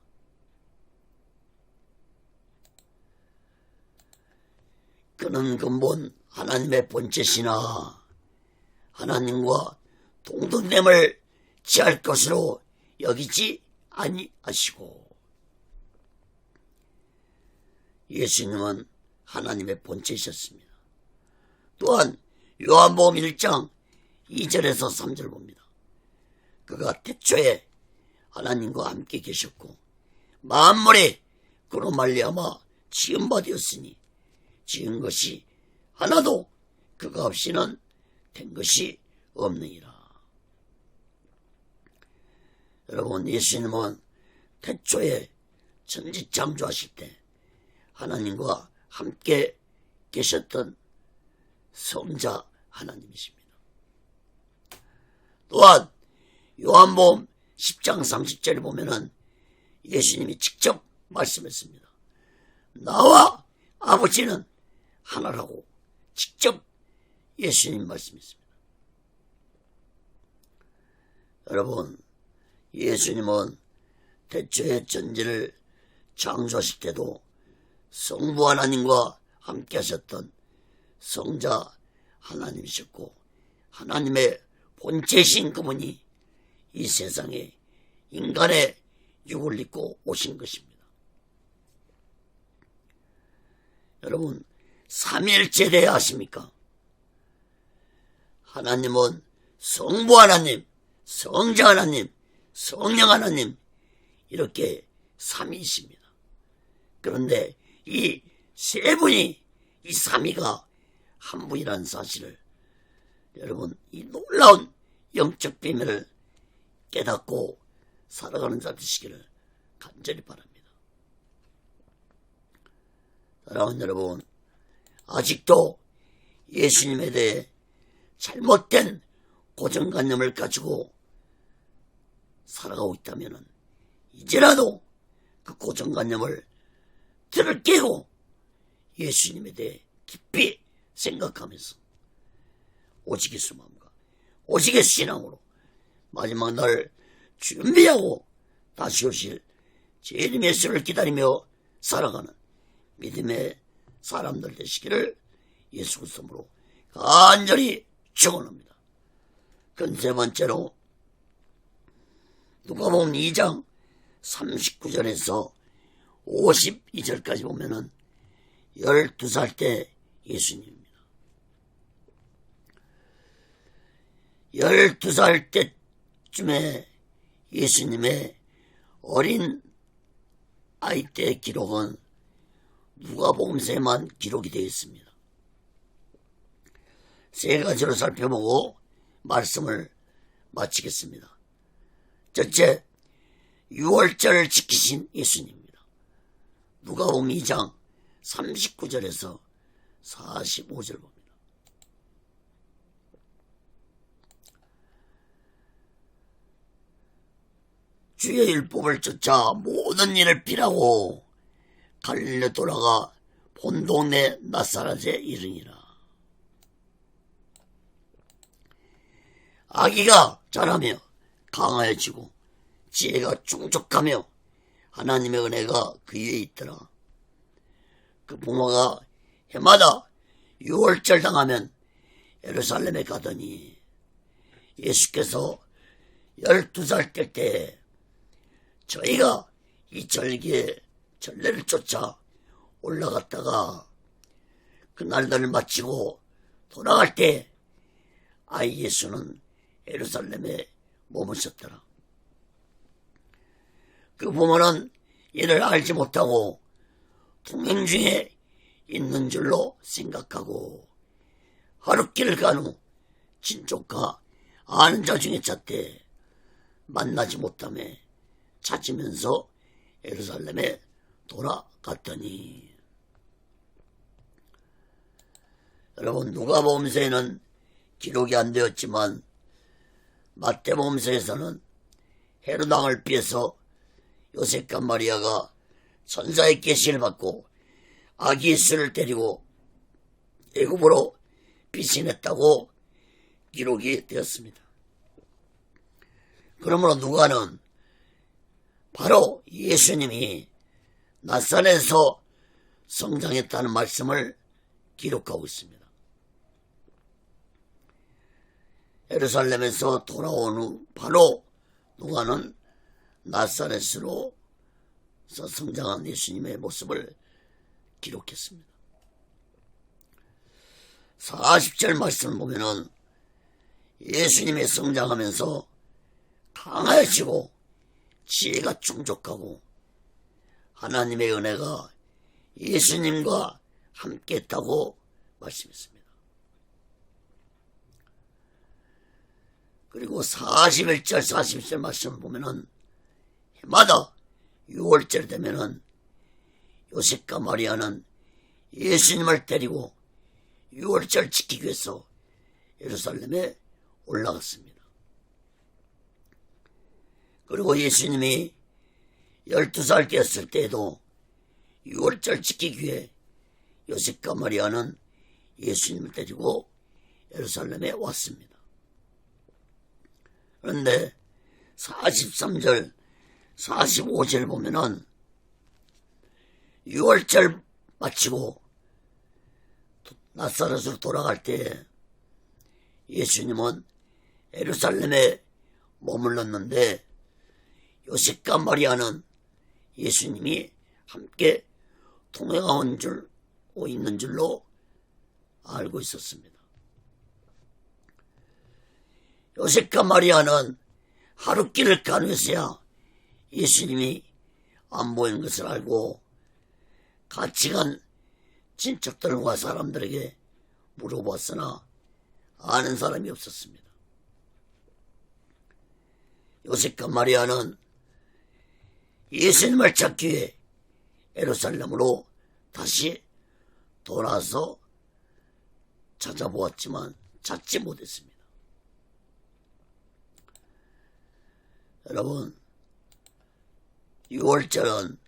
그는 근본 하나님의 본체시나 하나님과 동등됨을 취할 것으로 여기지 아니하시고, 예수님은 하나님의 본체이셨습니다. 또한 요한복음 1장 2절에서 3절 봅니다. 그가 태초에 하나님과 함께 계셨고 만물이 그로 말미암아 지은 바 되었으니 지은 것이 하나도 그가 없이는 된 것이 없느니라. 여러분, 예수님은 태초에 천지창조하실 때 하나님과 함께 계셨던 성자 하나님이십니다. 또한 요한복음 10장 30절에 보면은 예수님이 직접 말씀했습니다. 나와 아버지는 하나라고 직접 예수님 말씀했습니다. 여러분, 예수님은 태초에 전지를 창조하실 때도 성부 하나님과 함께 하셨던 성자 하나님이셨고, 하나님의 본체이신 그분이 이 세상에 인간의 육을 입고 오신 것입니다. 여러분, 삼위일체에 대해 아십니까? 하나님은 성부 하나님, 성자 하나님, 성령 하나님, 이렇게 삼위이십니다. 그런데 이 세 분이, 이 삼위가 한 분이라는 사실을 여러분, 이 놀라운 영적 비밀을 깨닫고 살아가는 자 되시기를 간절히 바랍니다. 사랑하는 여러분, 아직도 예수님에 대해 잘못된 고정관념을 가지고 살아가고 있다면 이제라도 그 고정관념을 틀을 깨고 예수님에 대해 깊이 생각하면서 오직의 수마음과 오직의 신앙으로 마지막 날 준비하고 다시 오실 주님 예수를 기다리며 살아가는 믿음의 사람들 되시기를 예수 그리스도로 간절히 축원합니다. 그건 세 번째로 누가복음 2장 39절에서 52절까지 보면은 12살 때 예수님입니다. 12살 때쯤에 예수님의 어린 아이 때 기록은 누가복음서에만 기록이 되어 있습니다. 세 가지로 살펴보고 말씀을 마치겠습니다. 첫째, 유월절을 지키신 예수님입니다. 누가복음 2장 39절에서 45절 봅니다. 주의 율법을 쫓아 모든 일을 피하고 갈릴리 돌아가 본 동네 나사렛에 이르니라. 아기가 자라며 강하여지고 지혜가 충족하며 하나님의 은혜가 그 위에 있더라. 그 부모가 해마다 유월절 당하면 예루살렘에 가더니 예수께서 12살 될 때 저희가 이 절기에 전례를 쫓아 올라갔다가 그날들을 마치고 돌아갈 때 아이 예수는 예루살렘에 머무셨더라. 그 부모는 이를 알지 못하고 통행 중에 있는 줄로 생각하고 하룻길을 간 후 친족과 아는 자 중에 찾되 만나지 못하며 찾으면서 예루살렘에 돌아갔더니. 여러분, 누가복음서에는 기록이 안 되었지만 마태복음서에서는 헤롯 왕을 피해서 요셉과 마리아가 천사의 계시를 받고 아기 예수를 데리고 애굽으로 피신했다고 기록이 되었습니다. 그러므로 누가는 바로 예수님이 나사렛에서 성장했다는 말씀을 기록하고 있습니다. 예루살렘에서 돌아온 후 바로 누가는 나사렛으로 성장한 예수님의 모습을 기록했습니다. 40절 말씀을 보면은 예수님이 성장하면서 강하여지고 지혜가 충족하고 하나님의 은혜가 예수님과 함께했다고 말씀했습니다. 그리고 41절 42절 말씀을 보면은 해마다 6월절 되면은 요셉과 마리아는 예수님을 데리고 6월절 지키기 위해서 예루살렘에 올라갔습니다. 그리고 예수님이 12살 되었을 때에도 6월절 지키기 위해 요셉과 마리아는 예수님을 데리고 예루살렘에 왔습니다. 그런데 43절 45절 보면은 6월절 마치고 나사렛으로 돌아갈 때 예수님은 예루살렘에 머물렀는데 요셉과 마리아는 예수님이 함께 통행하고 있는 줄로 알고 있었습니다. 요셉과 마리아는 하룻길을 가면서야 예수님이 안 보이는 것을 알고 같이 간 친척들과 사람들에게 물어봤으나 아는 사람이 없었습니다. 요셉과 마리아는 예수님을 찾기 위해 예루살렘으로 다시 돌아서 찾아보았지만 찾지 못했습니다. 여러분, 6월절은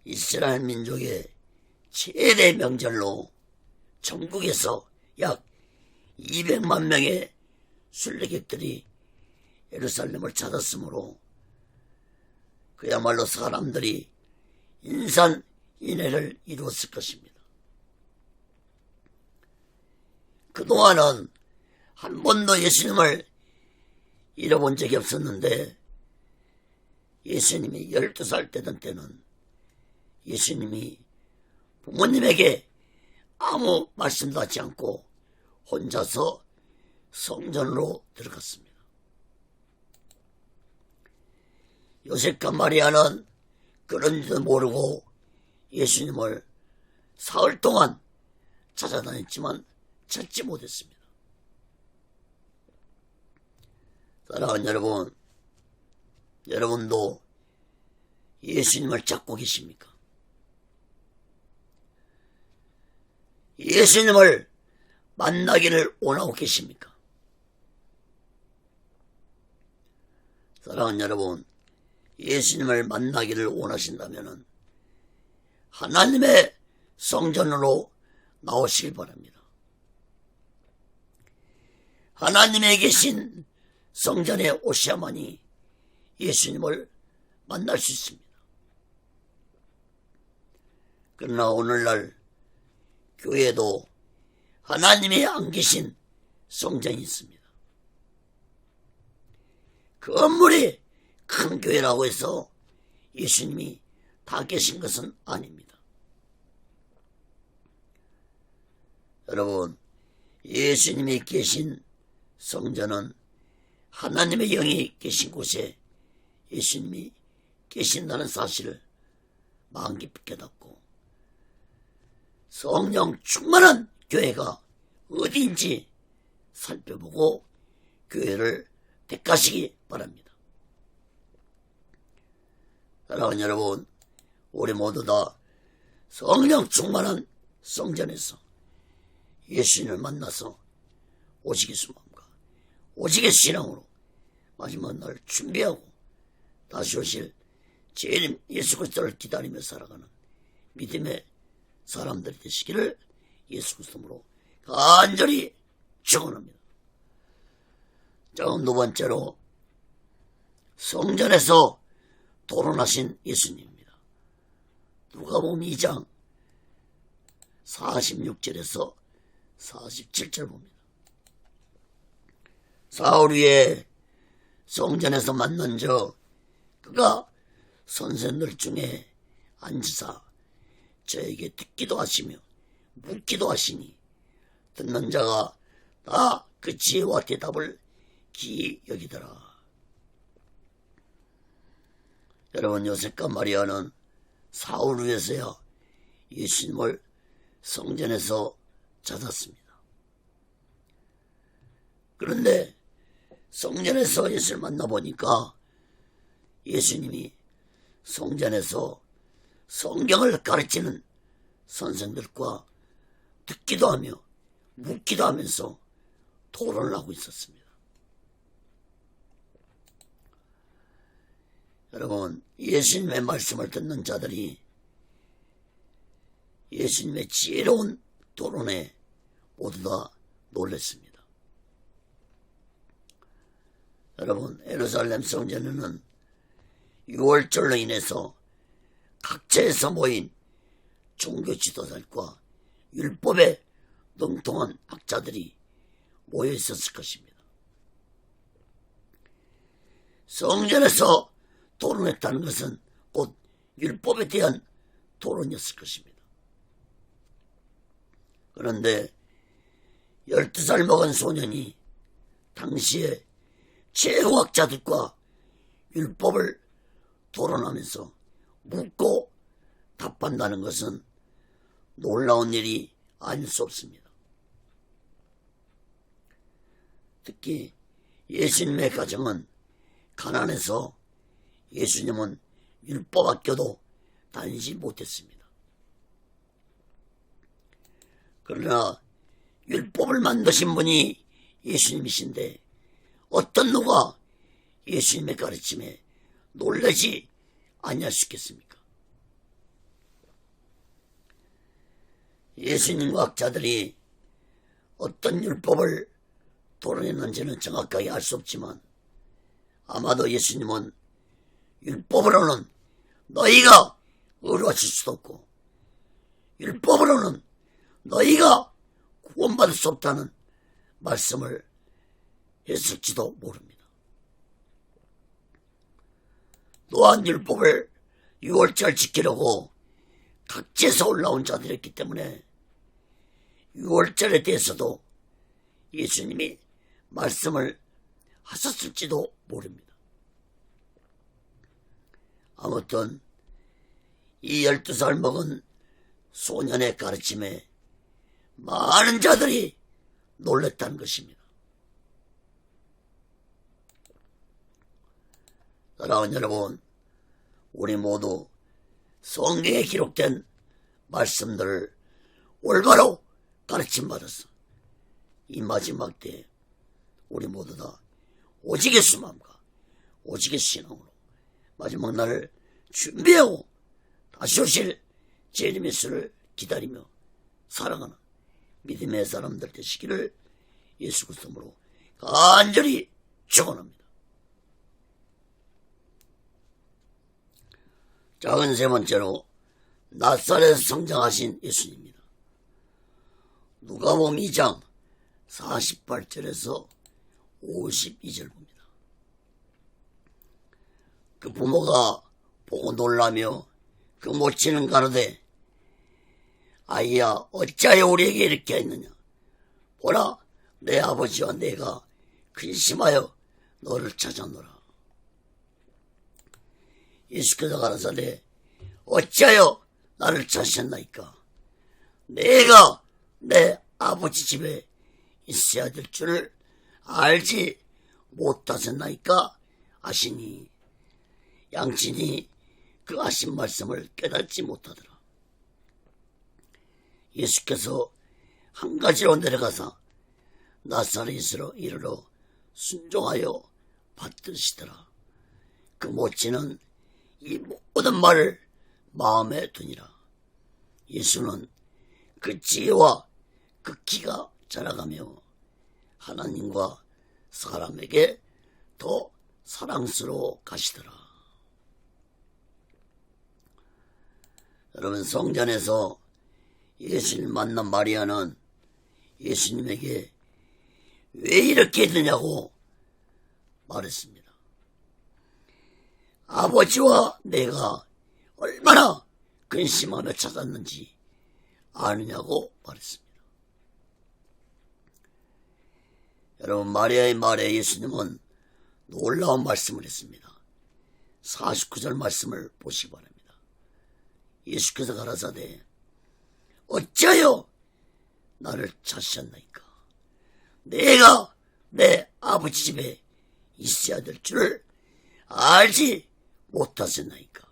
이스라엘 민족의 최대 명절로 전국에서 약 200만 명의 순례객들이 예루살렘을 찾았으므로 그야말로 사람들이 인산인해를 이루었을 것입니다. 그동안은 한 번도 예수님을 잃어본 적이 없었는데 예수님이 12살 되던 때는 예수님이 부모님에게 아무 말씀도 하지 않고 혼자서 성전으로 들어갔습니다. 요셉과 마리아는 그런지도 모르고 예수님을 사흘 동안 찾아다녔지만 찾지 못했습니다. 사랑하는 여러분, 여러분도 예수님을 찾고 계십니까? 예수님을 만나기를 원하고 계십니까? 사랑하는 여러분, 예수님을 만나기를 원하신다면 하나님의 성전으로 나오시길 바랍니다. 하나님에 계신 성전에 오셔야만이 예수님을 만날 수 있습니다. 그러나 오늘날 교회도 하나님이 안 계신 성전이 있습니다. 그 건물이 큰 교회라고 해서 예수님이 다 계신 것은 아닙니다. 여러분, 예수님이 계신 성전은 하나님의 영이 계신 곳에 예수님이 계신다는 사실을 마음 깊이 깨닫고 성령 충만한 교회가 어디인지 살펴보고 교회를 택하시기 바랍니다. 사랑하는 여러분, 우리 모두 다 성령 충만한 성전에서 예수님을 만나서 오시겠수 마음과 오시겠 신앙으로 마지막 날 준비하고 다시 오실 주님 예수 그리스도를 기다리며 살아가는 믿음의 사람들이 되시기를 예수 그리스도로 간절히 축원합니다. 자, 두 번째로 성전에서 도론하신 예수님입니다. 누가복음 2장 46절에서 47절 봅니다. 사흘 후에 성전에서 만난 그가 선생들 중에 앉으사 저에게 듣기도 하시며 묻기도 하시니 듣는 자가 다 그 지혜와 대답을 기이 여기더라. 여러분, 요셉과 마리아는 사흘 후에서야 예수님을 성전에서 찾았습니다. 그런데 성전에서 예수를 만나보니까 예수님이 성전에서 성경을 가르치는 선생들과 듣기도 하며 묻기도 하면서 토론을 하고 있었습니다. 여러분, 예수님의 말씀을 듣는 자들이 예수님의 지혜로운 토론에 모두 다 놀랐습니다. 여러분, 예루살렘 성전에는 6월절로 인해서 각처에서 모인 종교 지도자들과 율법에 능통한 학자들이 모여 있었을 것입니다. 성전에서 토론했다는 것은 곧 율법에 대한 토론이었을 것입니다. 그런데 12살 먹은 소년이 당시에 최고학자들과 율법을 토론하면서 묻고 답한다는 것은 놀라운 일이 아닐 수 없습니다. 특히 예수님의 가정은 가난해서 예수님은 율법학교도 다니지 못했습니다. 그러나 율법을 만드신 분이 예수님이신데 어떤 누가 예수님의 가르침에 놀라지 아니할 수 있겠습니까? 예수님과 학자들이 어떤 율법을 토론했는지는 정확하게 알 수 없지만 아마도 예수님은 율법으로는 너희가 의로워질 수도 없고 율법으로는 너희가 구원받을 수 없다는 말씀을 했을지도 모릅니다. 또한 율법을 6월절 지키려고 각지에서 올라온 자들이었기 때문에 6월절에 대해서도 예수님이 말씀을 하셨을지도 모릅니다. 아무튼 이 12살 먹은 소년의 가르침에 많은 자들이 놀랐다는 것입니다. 사랑하는 여러분, 우리 모두 성경에 기록된 말씀들을 올바로 가르침받아서 이 마지막 때에 우리 모두 다 오직의 수마음과 오직의 신앙으로 마지막 날을 준비하고 다시 오실 주님의 수를 기다리며 살아가는 믿음의 사람들 되시기를 예수 그리스도로 간절히 축원합니다. 작은 세 번째로 나사렛에서 성장하신 예수님입니다. 누가복음 2장 48절에서 52절 봅니다. 그 부모가 보고 놀라며 그 모친은 가로되 아이야 어찌하여 우리에게 이렇게 했느냐. 보라 내 아버지와 내가 근심하여 너를 찾아노라. 예수께서 가라사대 어찌하여 나를 찾으셨나이까. 내가 내 아버지 집에 있어야 될 줄을 알지 못하셨나이까 하시니 양친이 그 하신 말씀을 깨닫지 못하더라. 예수께서 한 가지로 내려가사 나사렛으로 이르러 순종하여 받드시더라. 그 모친은 이 모든 말을 마음에 두니라. 예수는 그 지혜와 그 키가 자라가며 하나님과 사람에게 더 사랑스러워 가시더라. 여러분, 성전에서 예수님 만난 마리아는 예수님에게 왜 이렇게 했느냐고 말했습니다. 아버지와 내가 얼마나 근심하며 찾았는지 아느냐고 말했습니다. 여러분, 마리아의 말에 예수님은 놀라운 말씀을 했습니다. 49절 말씀을 보시기 바랍니다. 예수께서 가라사대 어찌하여 나를 찾으셨나이까. 내가 내 아버지 집에 있어야 될 줄을 알지 못하셨나이까.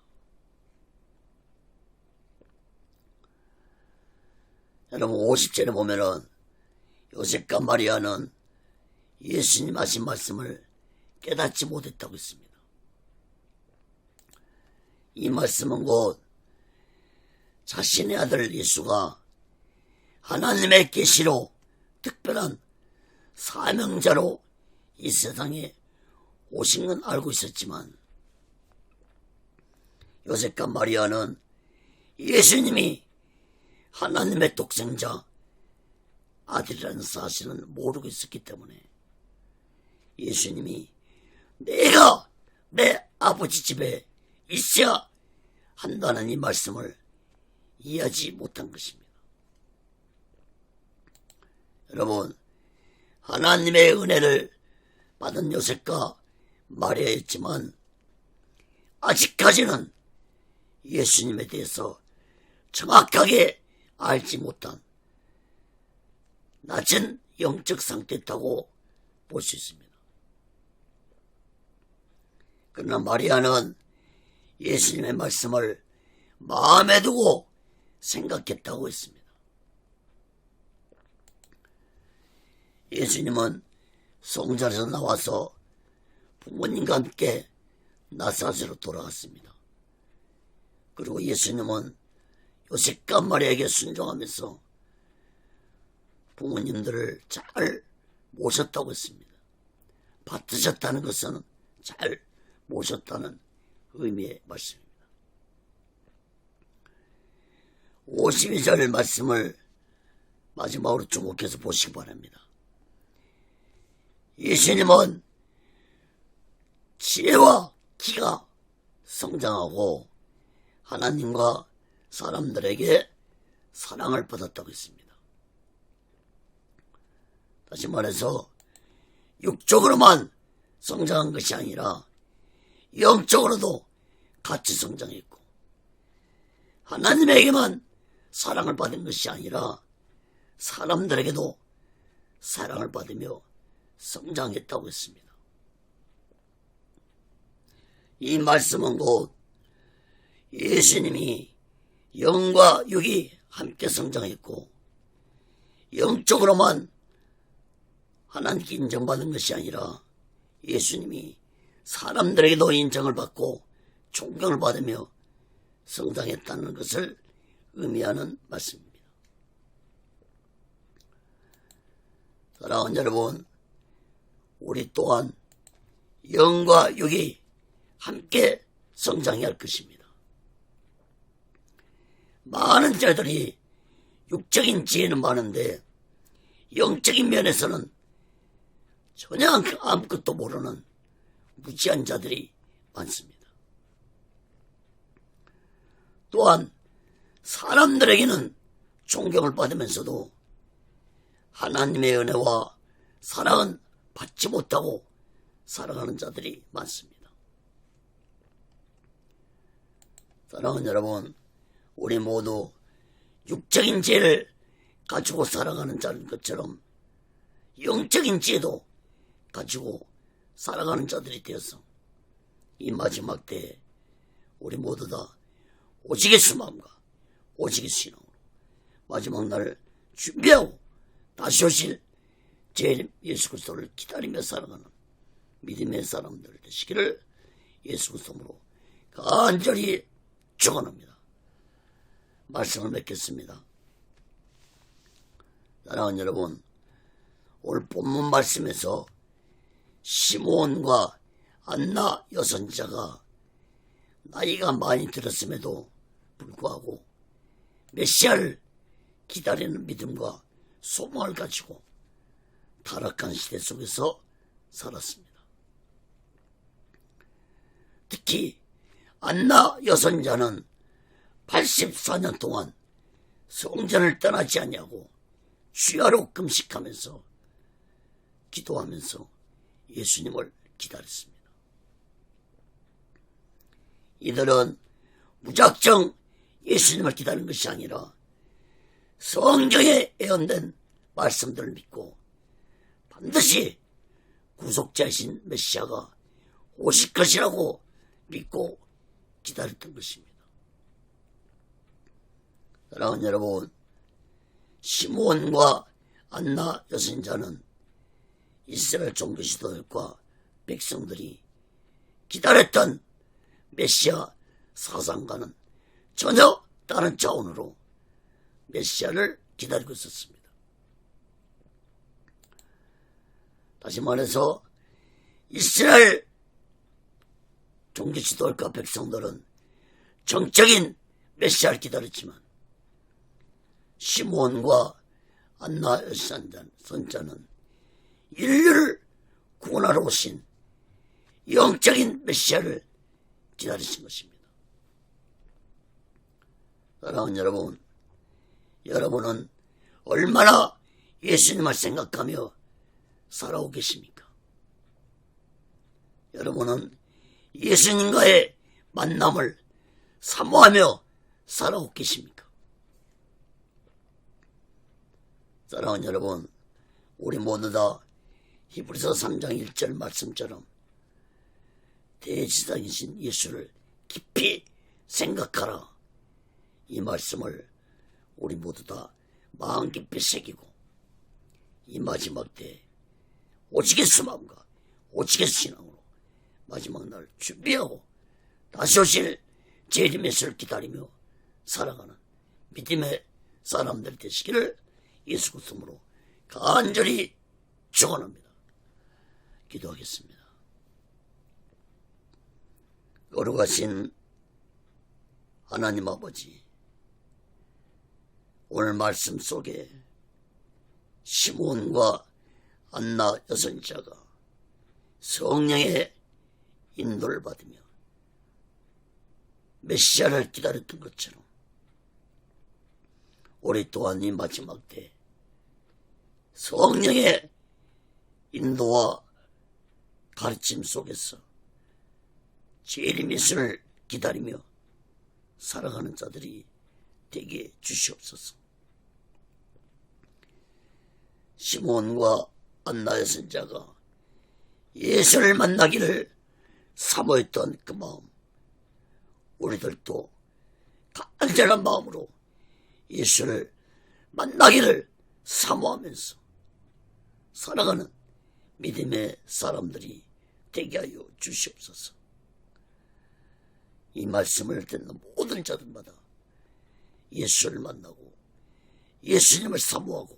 여러분, 50절에 보면은 요셉과 마리아는 예수님 하신 말씀을 깨닫지 못했다고 했습니다. 이 말씀은 곧 자신의 아들 예수가 하나님의 계시로 특별한 사명자로 이 세상에 오신 건 알고 있었지만 요셉과 마리아는 예수님이 하나님의 독생자 아들이라는 사실은 모르고 있었기 때문에 예수님이 내가 내 아버지 집에 있어야 한다는 이 말씀을 이해하지 못한 것입니다. 여러분, 하나님의 은혜를 받은 요셉과 마리아였지만 아직까지는 예수님에 대해서 정확하게 알지 못한 낮은 영적 상태였다고 볼 수 있습니다. 그러나 마리아는 예수님의 말씀을 마음에 두고 생각했다고 했습니다. 예수님은 성전에서 나와서 부모님과 함께 나사렛으로 돌아갔습니다. 그리고 예수님은 요셉과 마리아에게 순종하면서 부모님들을 잘 모셨다고 했습니다. 받으셨다는 것은 잘 모셨다는 의미의 말씀입니다. 52절 말씀을 마지막으로 주목해서 보시기 바랍니다. 예수님은 지혜와 기가 성장하고 하나님과 사람들에게 사랑을 받았다고 했습니다. 다시 말해서 육적으로만 성장한 것이 아니라 영적으로도 같이 성장했고, 하나님에게만 사랑을 받은 것이 아니라 사람들에게도 사랑을 받으며 성장했다고 했습니다. 이 말씀은 곧 예수님이 영과 육이 함께 성장했고, 영적으로만 하나님께 인정받은 것이 아니라 예수님이 사람들에게도 인정을 받고 존경을 받으며 성장했다는 것을 의미하는 말씀입니다. 사랑하는 여러분, 우리 또한 영과 육이 함께 성장해야 할 것입니다. 많은 자들이 육적인 지혜는 많은데 영적인 면에서는 전혀 아무것도 모르는 무지한 자들이 많습니다. 또한 사람들에게는 존경을 받으면서도 하나님의 은혜와 사랑은 받지 못하고 살아가는 자들이 많습니다. 사랑하는 여러분, 우리 모두 육적인 지혜를 가지고 살아가는 자인 것처럼 영적인 지혜도 가지고 살아가는 자들이 되어서 이 마지막 때에 우리 모두 다 오직의 수마음과 오직의 신앙으로 마지막 날을 준비하고 다시 오실 제 예수 그리스도를 기다리며 살아가는 믿음의 사람들 되시기를 예수 그리스도로 간절히 축원합니다. 말씀을 맺겠습니다. 사랑하는 여러분, 오늘 본문 말씀에서 시므온과 안나 여선자가 나이가 많이 들었음에도 불구하고 메시아를 기다리는 믿음과 소망을 가지고 타락한 시대 속에서 살았습니다. 특히 안나 여선자는 84년 동안 성전을 떠나지 아니하고 주야로 금식하면서 기도하면서 예수님을 기다렸습니다. 이들은 무작정 예수님을 기다리는 것이 아니라 성경에 예언된 말씀들을 믿고 반드시 구속자이신 메시아가 오실 것이라고 믿고 기다렸던 것입니다. 사랑하는 여러분, 시므온과 안나 여선자는 이스라엘 종교 지도자들과 백성들이 기다렸던 메시아 사상과는 전혀 다른 차원으로 메시아를 기다리고 있었습니다. 다시 말해서 이스라엘 종교 지도자들과 백성들은 정적인 메시아를 기다렸지만 시므온과 안나 여선자는 인류를 구원하러 오신 영적인 메시아를 기다리신 것입니다. 사랑하는 여러분, 여러분은 얼마나 예수님을 생각하며 살아오고 계십니까? 여러분은 예수님과의 만남을 사모하며 살아오고 계십니까? 사랑하는 여러분, 우리 모두 다 히브리서 3장 1절 말씀처럼 대지상이신 예수를 깊이 생각하라, 이 말씀을 우리 모두 다 마음 깊이 새기고 이 마지막 때에 오직의 수마음과 오직의 신앙으로 마지막 날 준비하고 다시 오실 재림 예수를 기다리며 살아가는 믿음의 사람들 되시기를 예수 그리스도로 간절히 축원합니다. 기도하겠습니다. 거룩하신 하나님 아버지, 오늘 말씀 속에 시므온과 안나 여선자가 성령의 인도를 받으며 메시아를 기다렸던 것처럼 우리 또한 이 마지막 때 성령의 인도와 가르침 속에서 재림의 기다리며 살아가는 자들이 되게 주시옵소서. 시몬과 안나의 선자가 예수를 만나기를 사모했던 그 마음, 우리들도 간절한 마음으로 예수를 만나기를 사모하면서 살아가는 믿음의 사람들이 되게 하여 주시옵소서. 이 말씀을 듣는 모든 자들마다 예수를 만나고 예수님을 사모하고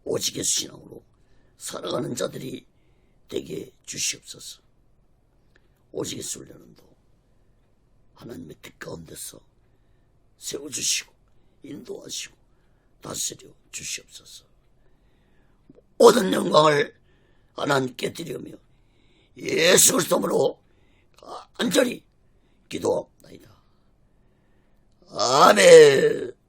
오직의 신앙으로 살아가는 자들이 되게 주시옵소서. 오직의 훈련도 하나님의 뜻 가운데서 세워주시고 인도하시고 다스려 주시옵소서. 모든 영광을 하나님께 드리며 예수 그리스도로 간절히 기도합니다. 아멘.